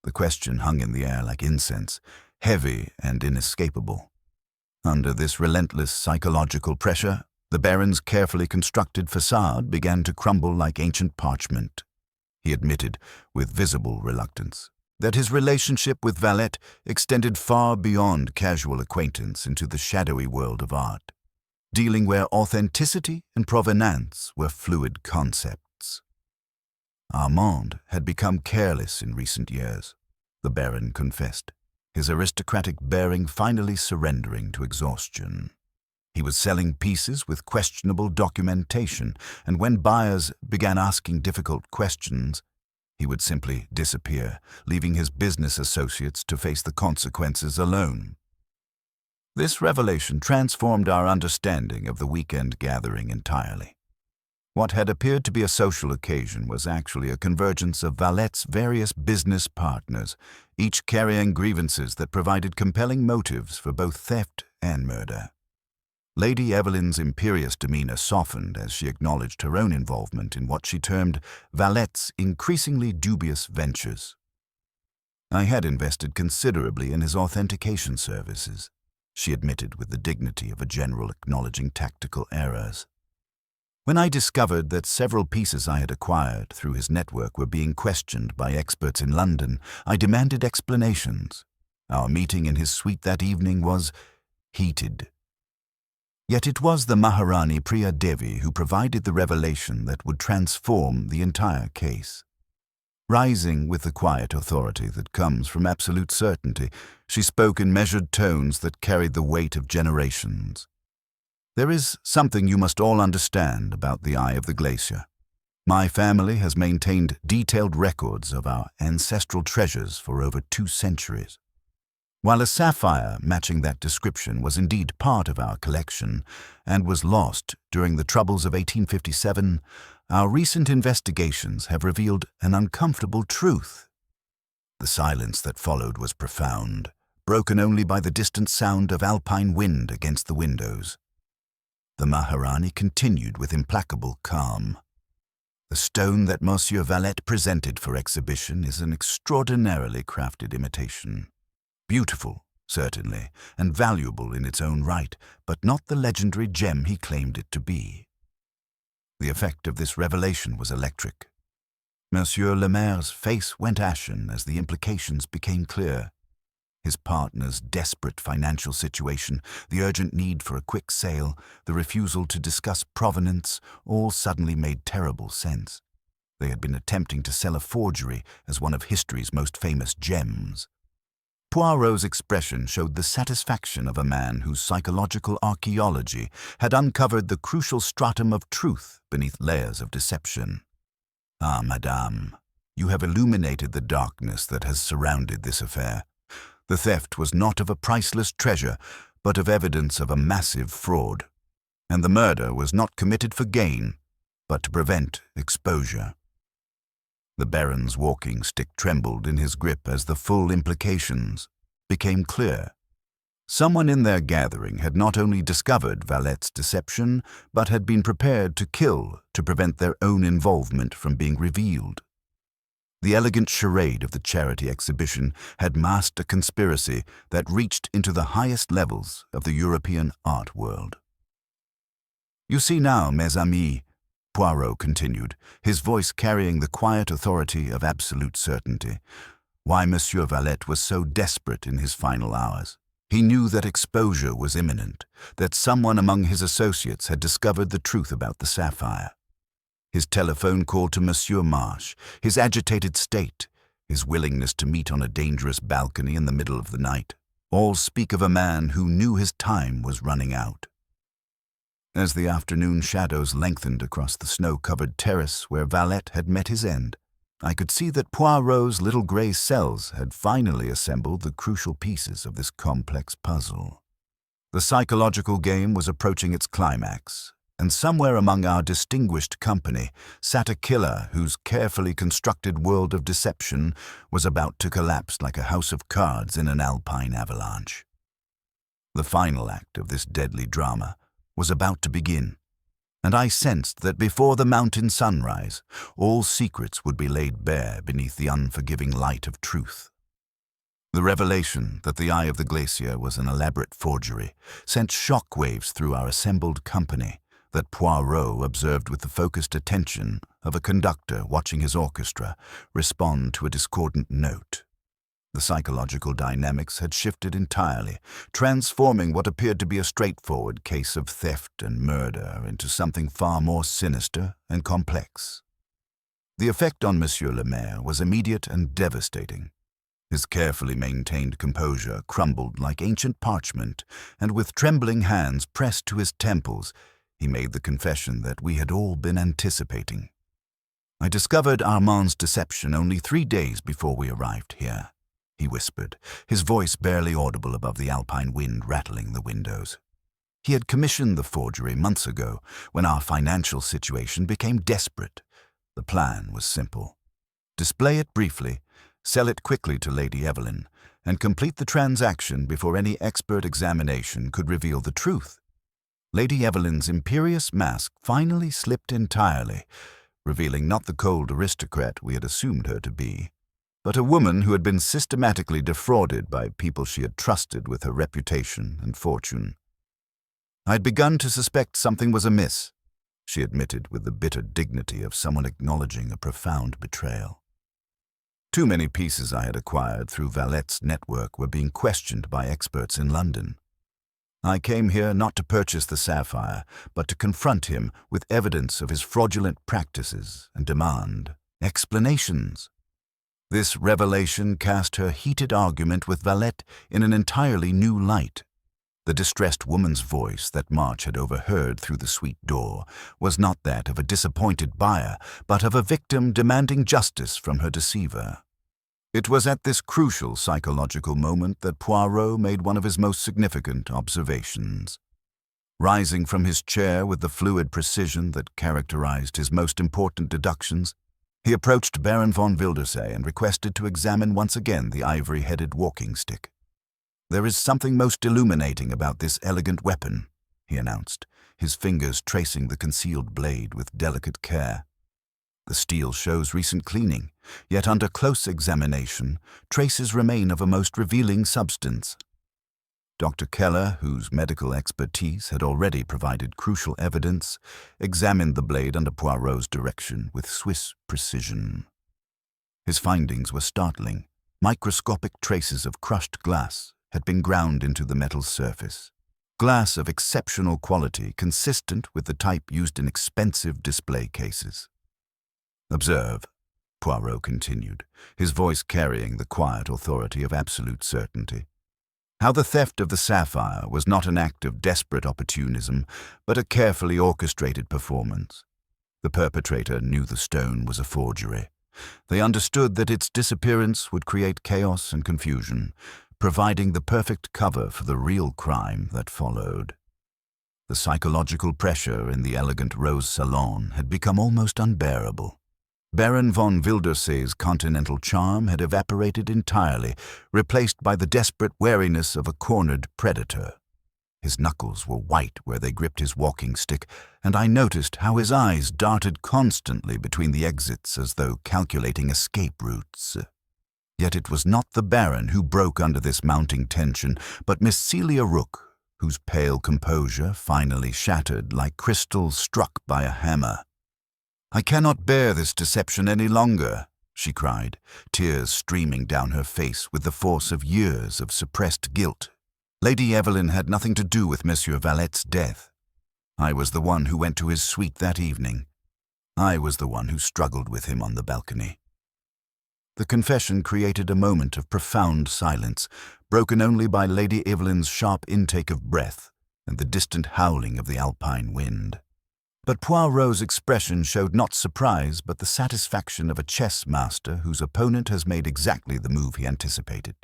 B: The question hung in the air like incense, heavy and inescapable. Under this relentless psychological pressure, the Baron's carefully constructed facade began to crumble like ancient parchment. He admitted, with visible reluctance, that his relationship with Valette extended far beyond casual acquaintance into the shadowy world of art, dealing where authenticity and provenance were fluid concepts. Armand had become careless in recent years, the Baron confessed, his aristocratic bearing finally surrendering to exhaustion. He was selling pieces with questionable documentation, and when buyers began asking difficult questions, he would simply disappear, leaving his business associates to face the consequences alone. This revelation transformed our understanding of the weekend gathering entirely. What had appeared to be a social occasion was actually a convergence of Valette's various business partners, each carrying grievances that provided compelling motives for both theft and murder. Lady Evelyn's imperious demeanor softened as she acknowledged her own involvement in what she termed Valette's increasingly dubious ventures. "I had invested considerably in his authentication services," she admitted with the dignity of a general acknowledging tactical errors. "When I discovered that several pieces I had acquired through his network were being questioned by experts in London, I demanded explanations. Our meeting in his suite that evening was heated. Yet it was the Maharani Priya Devi who provided the revelation that would transform the entire case. Rising with the quiet authority that comes from absolute certainty, she spoke in measured tones that carried the weight of generations. "There is something you must all understand about the Eye of the Glacier. My family has maintained detailed records of our ancestral treasures for over 2 centuries. While a sapphire matching that description was indeed part of our collection and was lost during the troubles of 1857, our recent investigations have revealed an uncomfortable truth. The silence that followed was profound, broken only by the distant sound of alpine wind against the windows. The Maharani continued with implacable calm. The stone that Monsieur Valette presented for exhibition is an extraordinarily crafted imitation. Beautiful, certainly, and valuable in its own right, but not the legendary gem he claimed it to be. The effect of this revelation was electric. Monsieur Le Maire's face went ashen as the implications became clear. His partner's desperate financial situation, the urgent need for a quick sale, the refusal to discuss provenance, all suddenly made terrible sense. They had been attempting to sell a forgery as one of history's most famous gems. Poirot's expression showed the satisfaction of a man whose psychological archaeology had uncovered the crucial stratum of truth beneath layers of deception. "Ah, madame, you have illuminated the darkness that has surrounded this affair. The theft was not of a priceless treasure, but of evidence of a massive fraud. And the murder was not committed for gain, but to prevent exposure." The Baron's walking stick trembled in his grip as the full implications became clear. Someone in their gathering had not only discovered Valette's deception, but had been prepared to kill to prevent their own involvement from being revealed. The elegant charade of the charity exhibition had masked a conspiracy that reached into the highest levels of the European art world. "You see now, mes amis," Poirot continued, his voice carrying the quiet authority of absolute certainty, "why Monsieur Valette was so desperate in his final hours. He knew that exposure was imminent, that someone among his associates had discovered the truth about the sapphire. His telephone call to Monsieur Marche, his agitated state, his willingness to meet on a dangerous balcony in the middle of the night, all speak of a man who knew his time was running out." As the afternoon shadows lengthened across the snow-covered terrace where Valette had met his end, I could see that Poirot's little grey cells had finally assembled the crucial pieces of this complex puzzle. The psychological game was approaching its climax, and somewhere among our distinguished company sat a killer whose carefully constructed world of deception was about to collapse like a house of cards in an alpine avalanche. The final act of this deadly drama was about to begin, and I sensed that before the mountain sunrise, all secrets would be laid bare beneath the unforgiving light of truth. The revelation that the Eye of the Glacier was an elaborate forgery sent shockwaves through our assembled company that Poirot observed with the focused attention of a conductor watching his orchestra respond to a discordant note. The psychological dynamics had shifted entirely, transforming what appeared to be a straightforward case of theft and murder into something far more sinister and complex. The effect on Monsieur Le Maire was immediate and devastating. His carefully maintained composure crumbled like ancient parchment, and with trembling hands pressed to his temples, he made the confession that we had all been anticipating. "I discovered Armand's deception only 3 days before we arrived here," he whispered, his voice barely audible above the alpine wind rattling the windows. "He had commissioned the forgery months ago, when our financial situation became desperate. The plan was simple. Display it briefly, sell it quickly to Lady Evelyn, and complete the transaction before any expert examination could reveal the truth. Lady Evelyn's imperious mask finally slipped entirely, revealing not the cold aristocrat we had assumed her to be, but a woman who had been systematically defrauded by people she had trusted with her reputation and fortune. I had begun to suspect something was amiss," she admitted with the bitter dignity of someone acknowledging a profound betrayal. "Too many pieces I had acquired through Valette's network were being questioned by experts in London. I came here not to purchase the sapphire, but to confront him with evidence of his fraudulent practices and demand explanations." This revelation cast her heated argument with Valette in an entirely new light. The distressed woman's voice that March had overheard through the suite door was not that of a disappointed buyer, but of a victim demanding justice from her deceiver. It was at this crucial psychological moment that Poirot made one of his most significant observations. Rising from his chair with the fluid precision that characterized his most important deductions, he approached Baron von Wildersee and requested to examine once again the ivory-headed walking stick. "There is something most illuminating about this elegant weapon," he announced, his fingers tracing the concealed blade with delicate care. "The steel shows recent cleaning, yet under close examination, traces remain of a most revealing substance." Dr. Keller, whose medical expertise had already provided crucial evidence, examined the blade under Poirot's direction with Swiss precision. His findings were startling. Microscopic traces of crushed glass had been ground into the metal surface. Glass of exceptional quality, consistent with the type used in expensive display cases. "Observe," Poirot continued, his voice carrying the quiet authority of absolute certainty, "how the theft of the sapphire was not an act of desperate opportunism, but a carefully orchestrated performance. The perpetrator knew the stone was a forgery. They understood that its disappearance would create chaos and confusion, providing the perfect cover for the real crime that followed. The psychological pressure in the elegant rose salon had become almost unbearable. Baron von Wildersee's continental charm had evaporated entirely, replaced by the desperate wariness of a cornered predator. His knuckles were white where they gripped his walking stick, and I noticed how his eyes darted constantly between the exits as though calculating escape routes. Yet it was not the Baron who broke under this mounting tension, but Miss Celia Rook, whose pale composure finally shattered like crystal struck by a hammer. "I cannot bear this deception any longer," she cried, tears streaming down her face with the force of years of suppressed guilt. "Lady Evelyn had nothing to do with Monsieur Valet's death. I was the one who went to his suite that evening. I was the one who struggled with him on the balcony." The confession created a moment of profound silence, broken only by Lady Evelyn's sharp intake of breath and the distant howling of the Alpine wind. But Poirot's expression showed not surprise but the satisfaction of a chess master whose opponent has made exactly the move he anticipated.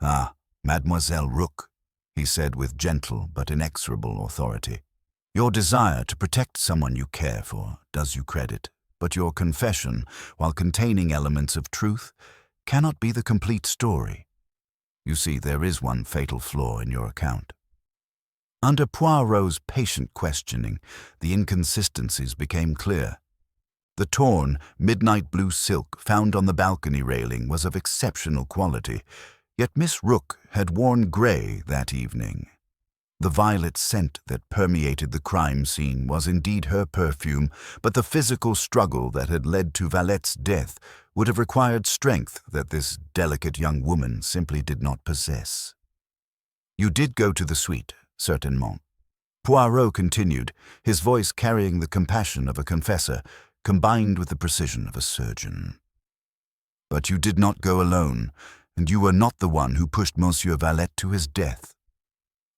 B: "Ah, Mademoiselle Rook," he said with gentle but inexorable authority. "Your desire to protect someone you care for does you credit, but your confession, while containing elements of truth, cannot be the complete story. You see, there is one fatal flaw in your account." Under Poirot's patient questioning, the inconsistencies became clear. The torn, midnight blue silk found on the balcony railing was of exceptional quality, yet Miss Rook had worn grey that evening. The violet scent that permeated the crime scene was indeed her perfume, but the physical struggle that had led to Valet's death would have required strength that this delicate young woman simply did not possess. "You did go to the suite, certainement," Poirot continued, his voice carrying the compassion of a confessor, combined with the precision of a surgeon. "But you did not go alone, and you were not the one who pushed Monsieur Valet to his death.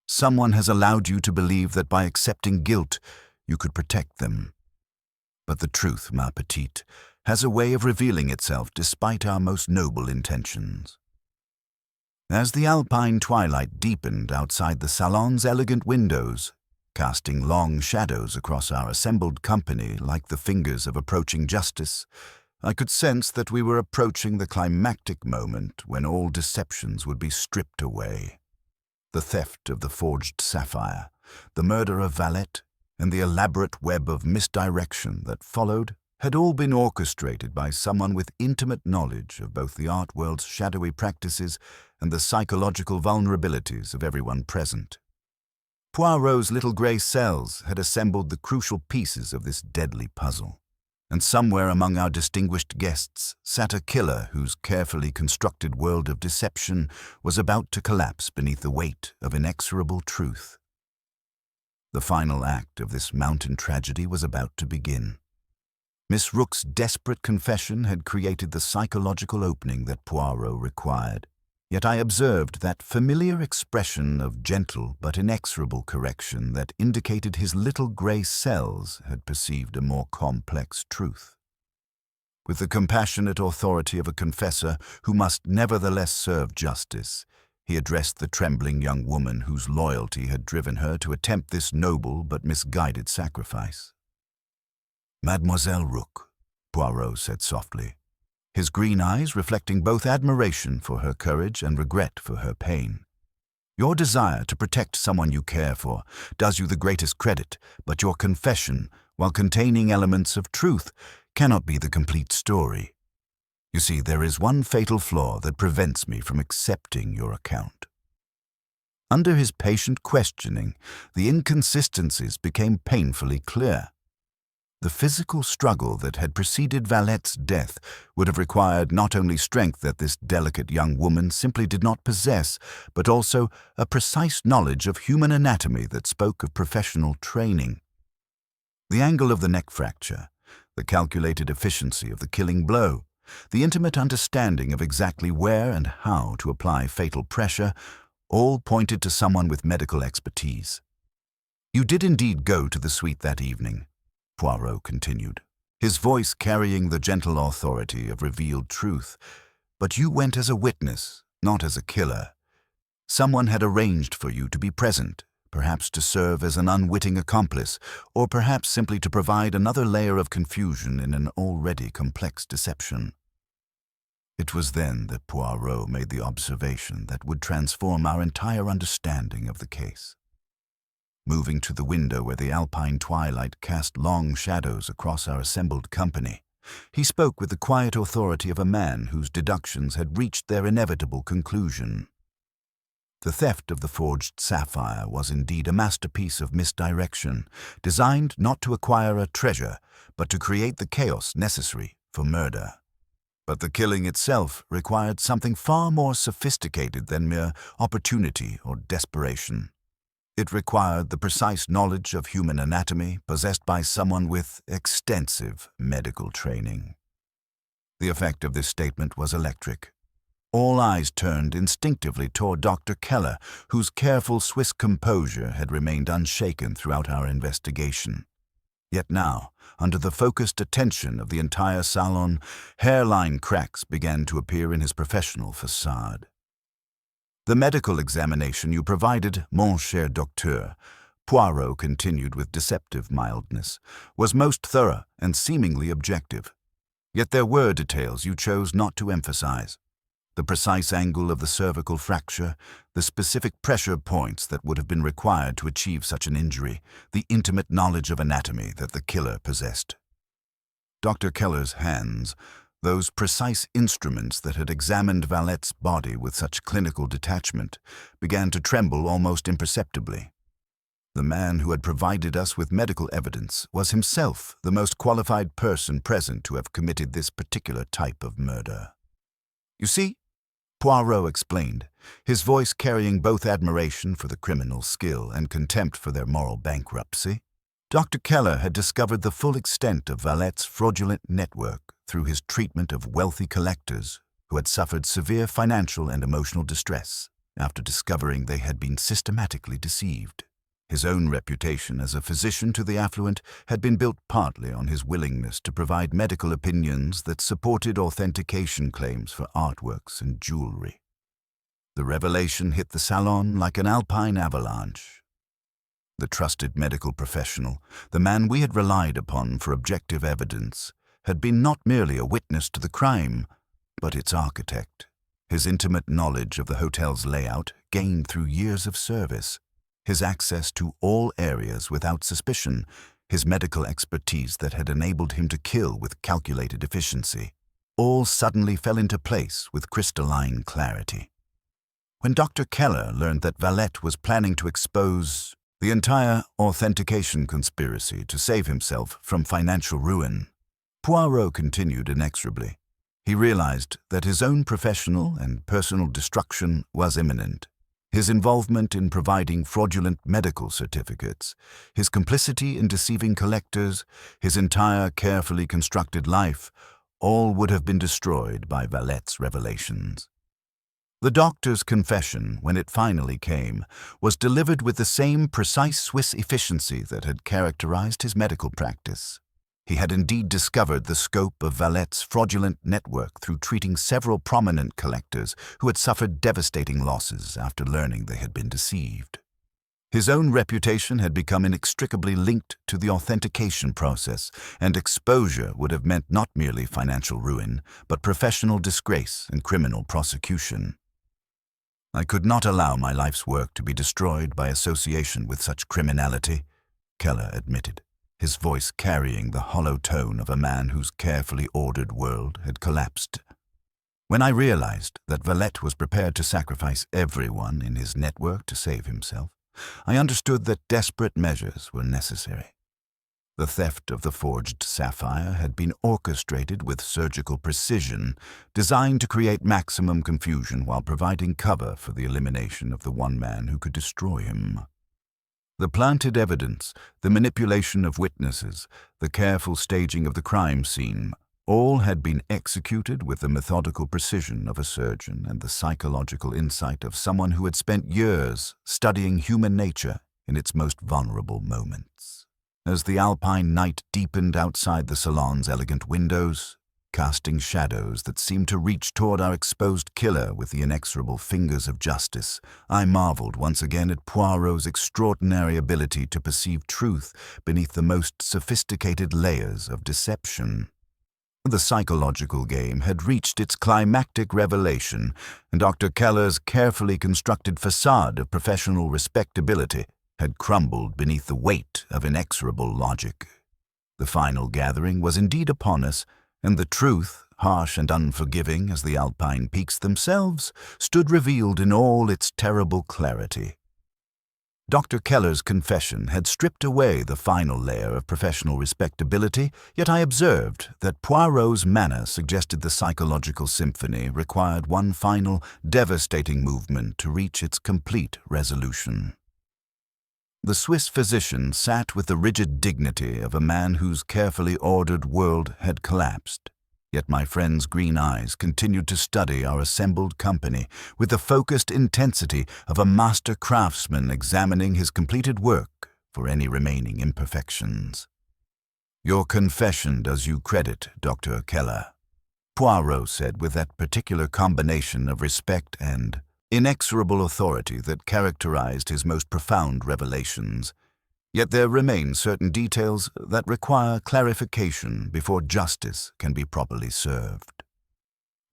B: Someone has allowed you to believe that by accepting guilt, you could protect them. But the truth, ma petite, has a way of revealing itself despite our most noble intentions." As the alpine twilight deepened outside the salon's elegant windows, casting long shadows across our assembled company like the fingers of approaching justice, I could sense that we were approaching the climactic moment when all deceptions would be stripped away. The theft of the forged sapphire, the murder of Valet, and the elaborate web of misdirection that followed had all been orchestrated by someone with intimate knowledge of both the art world's shadowy practices and the psychological vulnerabilities of everyone present. Poirot's little grey cells had assembled the crucial pieces of this deadly puzzle, and somewhere among our distinguished guests sat a killer whose carefully constructed world of deception was about to collapse beneath the weight of inexorable truth. The final act of this mountain tragedy was about to begin. Miss Rook's desperate confession had created the psychological opening that Poirot required. Yet I observed that familiar expression of gentle but inexorable correction that indicated his little grey cells had perceived a more complex truth. With the compassionate authority of a confessor who must nevertheless serve justice, he addressed the trembling young woman whose loyalty had driven her to attempt this noble but misguided sacrifice. "Mademoiselle Rook," Poirot said softly, his green eyes reflecting both admiration for her courage and regret for her pain. "Your desire to protect someone you care for does you the greatest credit, but your confession, while containing elements of truth, cannot be the complete story. You see, there is one fatal flaw that prevents me from accepting your account." Under his patient questioning, the inconsistencies became painfully clear. The physical struggle that had preceded Valette's death would have required not only strength that this delicate young woman simply did not possess, but also a precise knowledge of human anatomy that spoke of professional training. The angle of the neck fracture, the calculated efficiency of the killing blow, the intimate understanding of exactly where and how to apply fatal pressure, all pointed to someone with medical expertise. "You did indeed go to the suite that evening," Poirot continued, his voice carrying the gentle authority of revealed truth. "But you went as a witness, not as a killer. Someone had arranged for you to be present, perhaps to serve as an unwitting accomplice, or perhaps simply to provide another layer of confusion in an already complex deception." It was then that Poirot made the observation that would transform our entire understanding of the case. Moving to the window where the alpine twilight cast long shadows across our assembled company, he spoke with the quiet authority of a man whose deductions had reached their inevitable conclusion. The theft of the forged sapphire was indeed a masterpiece of misdirection, designed not to acquire a treasure, but to create the chaos necessary for murder. But the killing itself required something far more sophisticated than mere opportunity or desperation. It required the precise knowledge of human anatomy possessed by someone with extensive medical training. The effect of this statement was electric. All eyes turned instinctively toward Dr. Keller, whose careful Swiss composure had remained unshaken throughout our investigation. Yet now, under the focused attention of the entire salon, hairline cracks began to appear in his professional facade. "The medical examination you provided, mon cher docteur," Poirot continued with deceptive mildness, "was most thorough and seemingly objective. Yet there were details you chose not to emphasize. The precise angle of the cervical fracture, the specific pressure points that would have been required to achieve such an injury, the intimate knowledge of anatomy that the killer possessed." Dr. Keller's hands, those precise instruments that had examined Valette's body with such clinical detachment, began to tremble almost imperceptibly. The man who had provided us with medical evidence was himself the most qualified person present to have committed this particular type of murder. "You see," Poirot explained, his voice carrying both admiration for the criminal's skill and contempt for their moral bankruptcy, Dr. Keller had discovered the full extent of Valette's fraudulent network through his treatment of wealthy collectors who had suffered severe financial and emotional distress after discovering they had been systematically deceived. His own reputation as a physician to the affluent had been built partly on his willingness to provide medical opinions that supported authentication claims for artworks and jewelry. The revelation hit the salon like an alpine avalanche. The trusted medical professional, the man we had relied upon for objective evidence, had been not merely a witness to the crime, but its architect. His intimate knowledge of the hotel's layout, gained through years of service, his access to all areas without suspicion, his medical expertise that had enabled him to kill with calculated efficiency, all suddenly fell into place with crystalline clarity. When Dr. Keller learned that Valette was planning to expose the entire authentication conspiracy to save himself from financial ruin, Poirot continued inexorably. He realized that his own professional and personal destruction was imminent. His involvement in providing fraudulent medical certificates, his complicity in deceiving collectors, his entire carefully constructed life, all would have been destroyed by Valette's revelations. The doctor's confession, when it finally came, was delivered with the same precise Swiss efficiency that had characterized his medical practice. He had indeed discovered the scope of Valet's fraudulent network through treating several prominent collectors who had suffered devastating losses after learning they had been deceived. His own reputation had become inextricably linked to the authentication process, and exposure would have meant not merely financial ruin, but professional disgrace and criminal prosecution. I could not allow my life's work to be destroyed by association with such criminality, Keller admitted, his voice carrying the hollow tone of a man whose carefully ordered world had collapsed. When I realized that Valet was prepared to sacrifice everyone in his network to save himself, I understood that desperate measures were necessary. The theft of the forged sapphire had been orchestrated with surgical precision, designed to create maximum confusion while providing cover for the elimination of the one man who could destroy him. The planted evidence, the manipulation of witnesses, the careful staging of the crime scene, all had been executed with the methodical precision of a surgeon and the psychological insight of someone who had spent years studying human nature in its most vulnerable moments. As the Alpine night deepened outside the salon's elegant windows, casting shadows that seemed to reach toward our exposed killer with the inexorable fingers of justice, I marveled once again at Poirot's extraordinary ability to perceive truth beneath the most sophisticated layers of deception. The psychological game had reached its climactic revelation, and Dr. Keller's carefully constructed facade of professional respectability had crumbled beneath the weight of inexorable logic. The final gathering was indeed upon us, and the truth, harsh and unforgiving as the Alpine peaks themselves, stood revealed in all its terrible clarity. Dr. Keller's confession had stripped away the final layer of professional respectability, yet I observed that Poirot's manner suggested the psychological symphony required one final, devastating movement to reach its complete resolution. The Swiss physician sat with the rigid dignity of a man whose carefully ordered world had collapsed. Yet my friend's green eyes continued to study our assembled company with the focused intensity of a master craftsman examining his completed work for any remaining imperfections. "Your confession does you credit, Dr. Keller," Poirot said with that particular combination of respect and inexorable authority that characterized his most profound revelations. Yet there remain certain details that require clarification before justice can be properly served.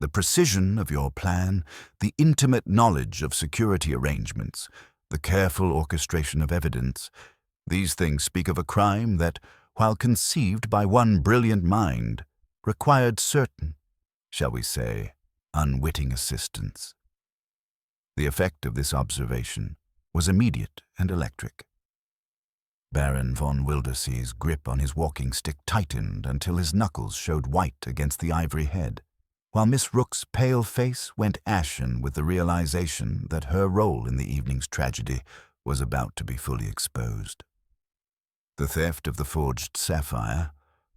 B: The precision of your plan, the intimate knowledge of security arrangements, the careful orchestration of evidence, these things speak of a crime that, while conceived by one brilliant mind, required certain, shall we say, unwitting assistance. The effect of this observation was immediate and electric. Baron von Wildersee's grip on his walking stick tightened until his knuckles showed white against the ivory head, while Miss Rook's pale face went ashen with the realization that her role in the evening's tragedy was about to be fully exposed. The theft of the forged sapphire,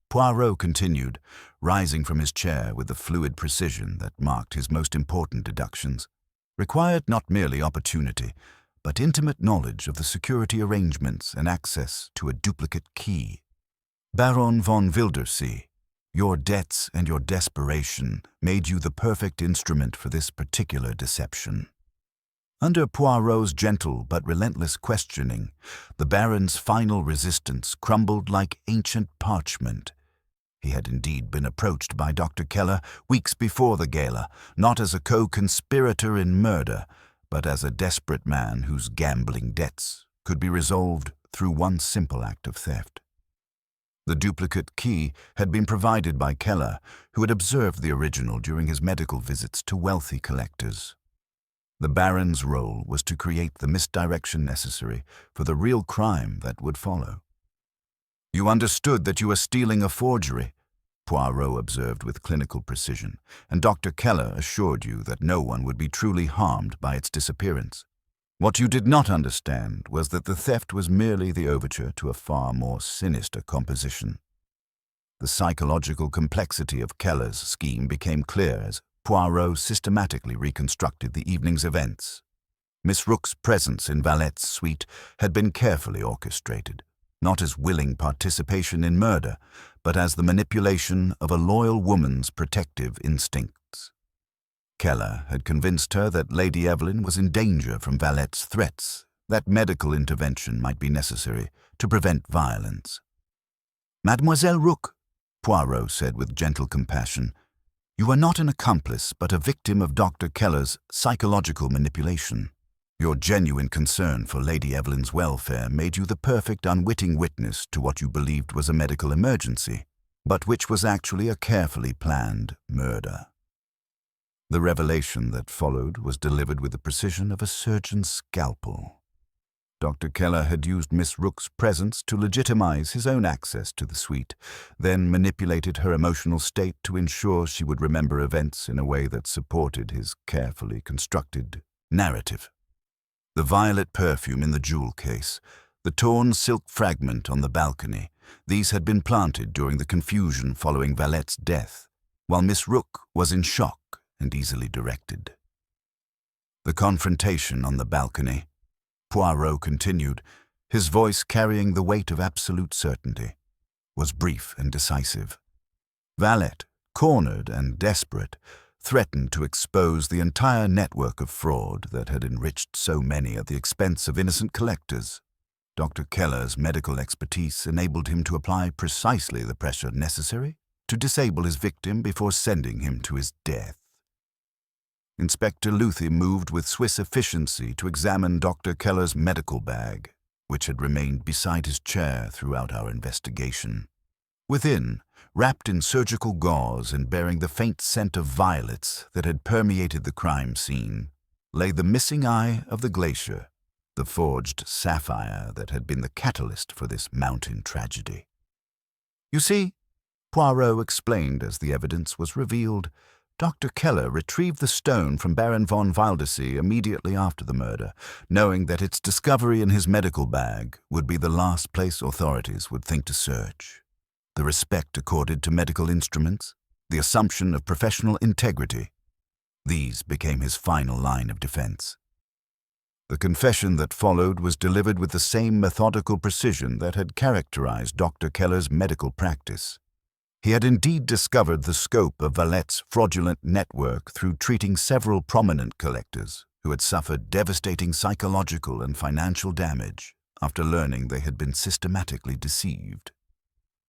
B: Poirot continued, rising from his chair with the fluid precision that marked his most important deductions, required not merely opportunity, but intimate knowledge of the security arrangements and access to a duplicate key. Baron von Wildersee, your debts and your desperation made you the perfect instrument for this particular deception. Under Poirot's gentle but relentless questioning, the Baron's final resistance crumbled like ancient parchment. He had indeed been approached by Dr. Keller weeks before the gala, not as a co-conspirator in murder, but as a desperate man whose gambling debts could be resolved through one simple act of theft. The duplicate key had been provided by Keller, who had observed the original during his medical visits to wealthy collectors. The Baron's role was to create the misdirection necessary for the real crime that would follow. "You understood that you were stealing a forgery," Poirot observed with clinical precision, and Dr. Keller assured you that no one would be truly harmed by its disappearance. What you did not understand was that the theft was merely the overture to a far more sinister composition. The psychological complexity of Keller's scheme became clear as Poirot systematically reconstructed the evening's events. Miss Rook's presence in Valet's suite had been carefully orchestrated. not as willing participation in murder, but as the manipulation of a loyal woman's protective instincts. Keller had convinced her that Lady Evelyn was in danger from Valet's threats, that medical intervention might be necessary to prevent violence. "Mademoiselle Rook," Poirot said with gentle compassion, "you are not an accomplice, but a victim of Dr. Keller's psychological manipulation. Your genuine concern for Lady Evelyn's welfare made you the perfect unwitting witness to what you believed was a medical emergency, but which was actually a carefully planned murder." The revelation that followed was delivered with the precision of a surgeon's scalpel. Dr. Keller had used Miss Rook's presence to legitimize his own access to the suite, then manipulated her emotional state to ensure she would remember events in a way that supported his carefully constructed narrative. The violet perfume in the jewel case, the torn silk fragment on the balcony, these had been planted during the confusion following Valet's death, while Miss Rook was in shock and easily directed. The confrontation on the balcony, Poirot continued, his voice carrying the weight of absolute certainty, was brief and decisive. Valet, cornered and desperate, threatened to expose the entire network of fraud that had enriched so many at the expense of innocent collectors. Dr. Keller's medical expertise enabled him to apply precisely the pressure necessary to disable his victim before sending him to his death. Inspector Luthi moved with Swiss efficiency to examine Dr. Keller's medical bag, which had remained beside his chair throughout our investigation. Within, wrapped in surgical gauze and bearing the faint scent of violets that had permeated the crime scene, lay the missing eye of the glacier, the forged sapphire that had been the catalyst for this mountain tragedy. "You see," Poirot explained as the evidence was revealed, "Dr. Keller retrieved the stone from Baron von Waldesee immediately after the murder, knowing that its discovery in his medical bag would be the last place authorities would think to search. The respect accorded to medical instruments, the assumption of professional integrity, these became his final line of defense. The confession that followed was delivered with the same methodical precision that had characterized Dr. Keller's medical practice. He had indeed discovered the scope of Valet's fraudulent network through treating several prominent collectors who had suffered devastating psychological and financial damage after learning they had been systematically deceived.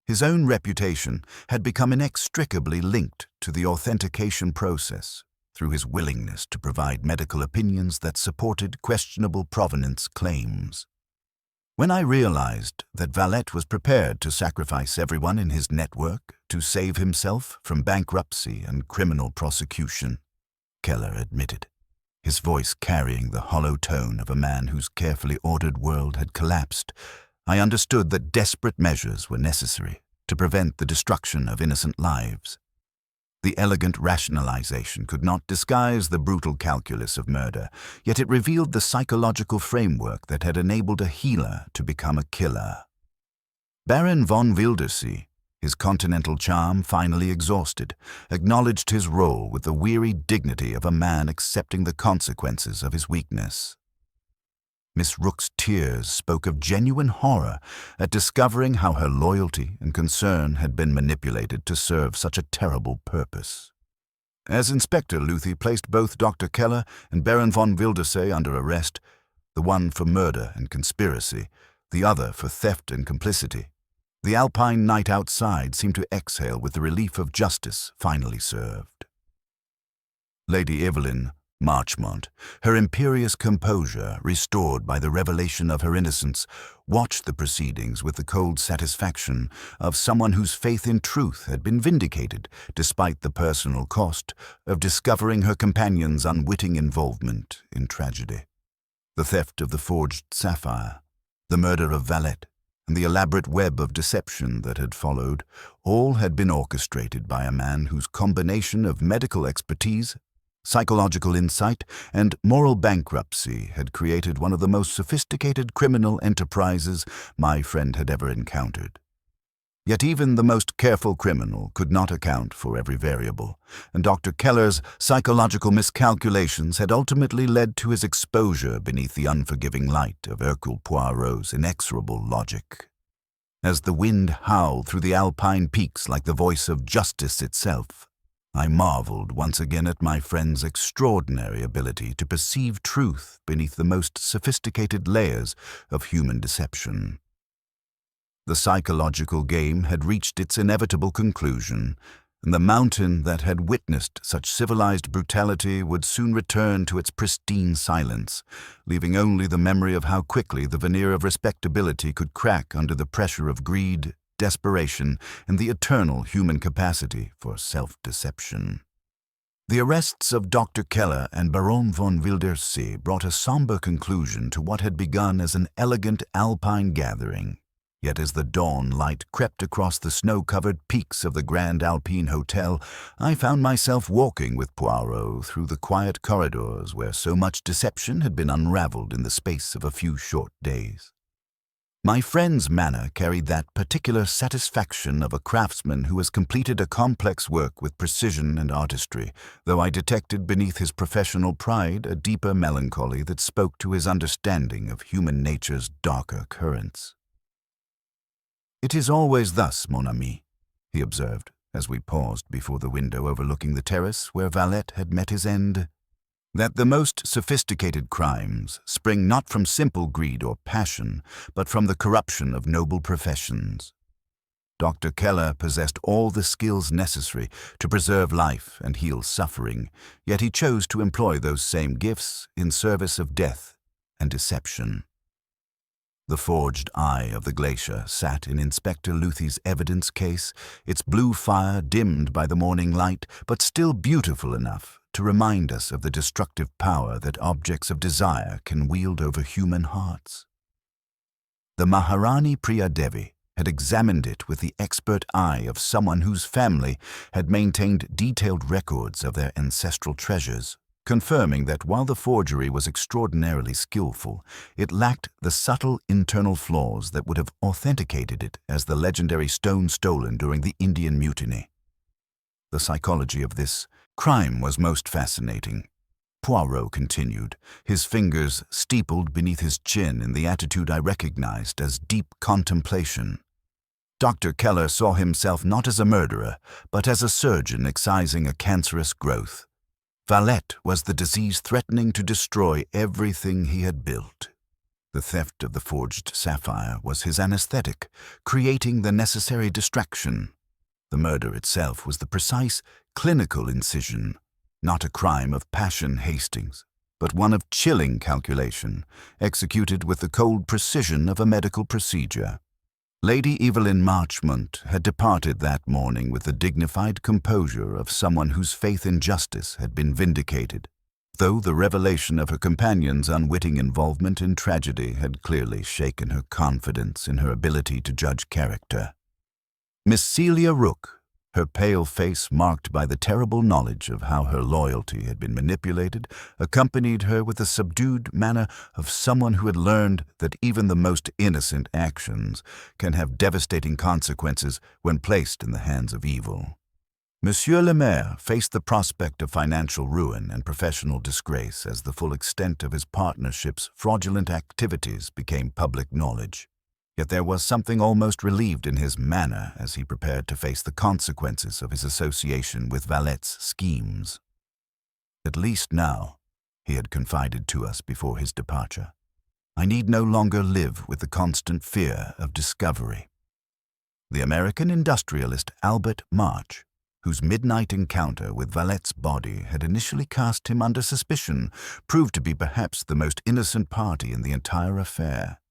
B: His own reputation had become inextricably linked to the authentication process through his willingness to provide medical opinions that supported questionable provenance claims. When I realized that Valet was prepared to sacrifice everyone in his network to save himself from bankruptcy and criminal prosecution, Keller admitted, his voice carrying the hollow tone of a man whose carefully ordered world had collapsed, I understood that desperate measures were necessary to prevent the destruction of innocent lives. The elegant rationalization could not disguise the brutal calculus of murder, yet it revealed the psychological framework that had enabled a healer to become a killer. Baron von Waldesee, his continental charm finally exhausted, acknowledged his role with the weary dignity of a man accepting the consequences of his weakness. Miss Rook's tears spoke of genuine horror at discovering how her loyalty and concern had been manipulated to serve such a terrible purpose. As Inspector Luthi placed both Dr. Keller and Baron von Waldesee under arrest, the one for murder and conspiracy, the other for theft and complicity, the Alpine night outside seemed to exhale with the relief of justice finally served. Lady Evelyn Marchmont, her imperious composure restored by the revelation of her innocence, watched the proceedings with the cold satisfaction of someone whose faith in truth had been vindicated despite the personal cost of discovering her companion's unwitting involvement in tragedy. The theft of the forged sapphire, the murder of Valet, and the elaborate web of deception that had followed, all had been orchestrated by a man whose combination of medical expertise, psychological insight, and moral bankruptcy had created one of the most sophisticated criminal enterprises my friend had ever encountered. Yet even the most careful criminal could not account for every variable, and Dr. Keller's psychological miscalculations had ultimately led to his exposure beneath the unforgiving light of Hercule Poirot's inexorable logic. as the wind howled through the alpine peaks like the voice of justice itself. I marveled once again at my friend's extraordinary ability to perceive truth beneath the most sophisticated layers of human deception. The psychological game had reached its inevitable conclusion, and the mountain that had witnessed such civilized brutality would soon return to its pristine silence, leaving only the memory of how quickly the veneer of respectability could crack under the pressure of greed, desperation, and the eternal human capacity for self-deception. The arrests of Dr. Keller and Baron von Wildersee brought a somber conclusion to what had begun as an elegant alpine gathering. Yet as the dawn light crept across the snow-covered peaks of the Grand Alpine Hotel, I found myself walking with Poirot through the quiet corridors where so much deception had been unraveled in the space of a few short days. My friend's manner carried that particular satisfaction of a craftsman who has completed a complex work with precision and artistry, though I detected beneath his professional pride a deeper melancholy that spoke to his understanding of human nature's darker currents. "It is always thus, mon ami," he observed, as we paused before the window overlooking the terrace where Valette had met his end, "that the most sophisticated crimes spring not from simple greed or passion, but from the corruption of noble professions. Dr. Keller possessed all the skills necessary to preserve life and heal suffering, yet he chose to employ those same gifts in service of death and deception." The forged eye of the glacier sat in Inspector Luthie's evidence case, its blue fire dimmed by the morning light, but still beautiful enough to remind us of the destructive power that objects of desire can wield over human hearts. The Maharani Priya Devi had examined it with the expert eye of someone whose family had maintained detailed records of their ancestral treasures, confirming that while the forgery was extraordinarily skillful, it lacked the subtle internal flaws that would have authenticated it as the legendary stone stolen during the Indian Mutiny. The psychology of this crime was most fascinating. Poirot continued, his fingers steepled beneath his chin in the attitude I recognized as deep contemplation. Dr. Keller saw himself not as a murderer, but as a surgeon excising a cancerous growth. Valette was the disease threatening to destroy everything he had built. The theft of the forged sapphire was his anesthetic, creating the necessary distraction. The murder itself was the precise, clinical incision, not a crime of passion Hastings, but one of chilling calculation, executed with the cold precision of a medical procedure. Lady Evelyn Marchmont had departed that morning with the dignified composure of someone whose faith in justice had been vindicated, though the revelation of her companion's unwitting involvement in tragedy had clearly shaken her confidence in her ability to judge character. Miss Celia Rooke, her pale face marked by the terrible knowledge of how her loyalty had been manipulated, accompanied her with the subdued manner of someone who had learned that even the most innocent actions can have devastating consequences when placed in the hands of evil. Monsieur le Maire faced the prospect of financial ruin and professional disgrace as the full extent of his partnership's fraudulent activities became public knowledge. Yet there was something almost relieved in his manner as he prepared to face the consequences of his association with Valette's schemes. "At least now," he had confided to us before his departure, "I need no longer live with the constant fear of discovery." The American industrialist Albert March, whose midnight encounter with Valette's body had initially cast him under suspicion, proved to be perhaps the most innocent party in the entire affair.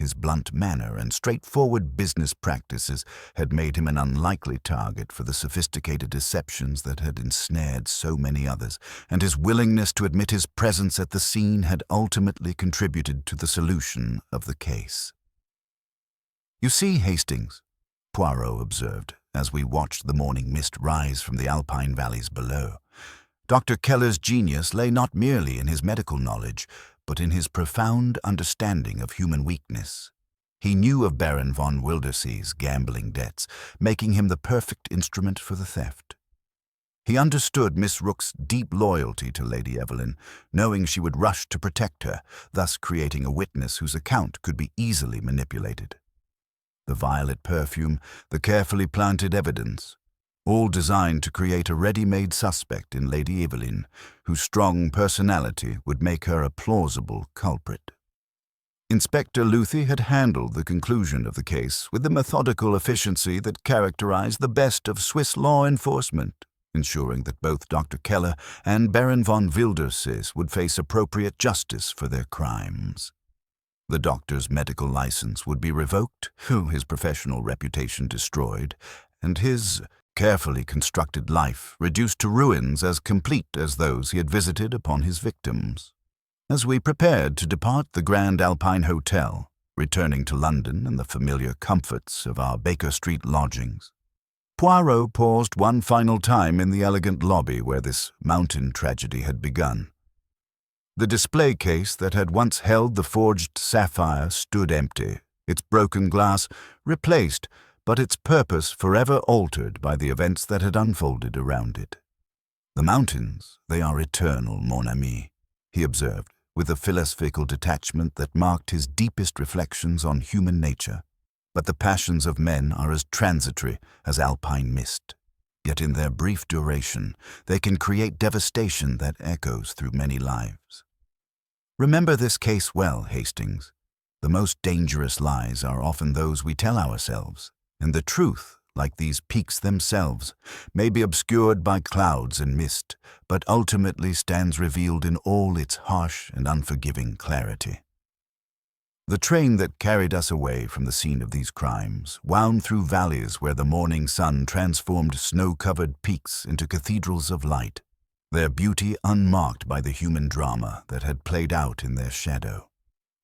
B: His blunt manner and straightforward business practices had made him an unlikely target for the sophisticated deceptions that had ensnared so many others, and his willingness to admit his presence at the scene had ultimately contributed to the solution of the case. "You see, Hastings," Poirot observed as we watched the morning mist rise from the alpine valleys below, "Dr. Keller's genius lay not merely in his medical knowledge, but in his profound understanding of human weakness. He knew of Baron von Wildersee's gambling debts, making him the perfect instrument for the theft. He understood Miss Rooke's deep loyalty to Lady Evelyn, knowing she would rush to protect her, thus creating a witness whose account could be easily manipulated. the violet perfume, the carefully planted evidence, all designed to create a ready-made suspect in Lady Evelyn, whose strong personality would make her a plausible culprit. Inspector Luthi had handled the conclusion of the case with the methodical efficiency that characterized the best of Swiss law enforcement, ensuring that both Dr. Keller and Baron von Wildersis would face appropriate justice for their crimes. The doctor's medical license would be revoked, his professional reputation destroyed, and his carefully constructed life reduced to ruins as complete as those he had visited upon his victims. As we prepared to depart the Grand Alpine Hotel, returning to London in the familiar comforts of our Baker Street lodgings, Poirot paused one final time in the elegant lobby where this mountain tragedy had begun. The display case that had once held the forged sapphire stood empty, its broken glass replaced, but its purpose forever altered by the events that had unfolded around it. "The mountains, they are eternal, mon ami," he observed, with a philosophical detachment that marked his deepest reflections on human nature. "But the passions of men are as transitory as alpine mist. Yet in their brief duration, they can create devastation that echoes through many lives. Remember this case well, Hastings. The most dangerous lies are often those we tell ourselves, and the truth, like these peaks themselves, may be obscured by clouds and mist, but ultimately stands revealed in all its harsh and unforgiving clarity." The train that carried us away from the scene of these crimes wound through valleys where the morning sun transformed snow-covered peaks into cathedrals of light, their beauty unmarked by the human drama that had played out in their shadow.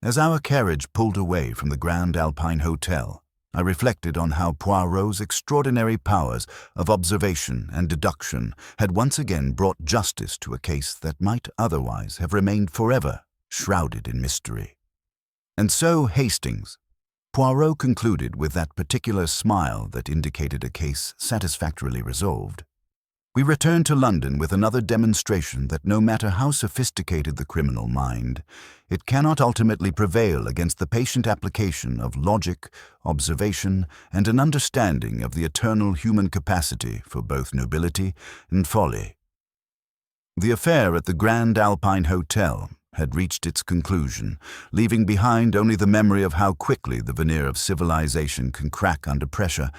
B: As our carriage pulled away from the Grand Alpine Hotel, I reflected on how Poirot's extraordinary powers of observation and deduction had once again brought justice to a case that might otherwise have remained forever shrouded in mystery. And so Hastings, Poirot concluded with that particular smile that indicated a case satisfactorily resolved, we returned to London with another demonstration that no matter how sophisticated the criminal mind, it cannot ultimately prevail against the patient application of logic, observation, and an understanding of the eternal human capacity for both nobility and folly. The affair at the Grand Alpine Hotel had reached its conclusion, leaving behind only the memory of how quickly the veneer of civilization can crack under pressure,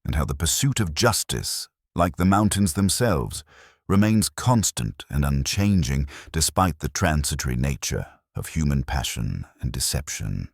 B: and how the pursuit of justice, like the mountains themselves, remains constant and unchanging despite the transitory nature of human passion and deception.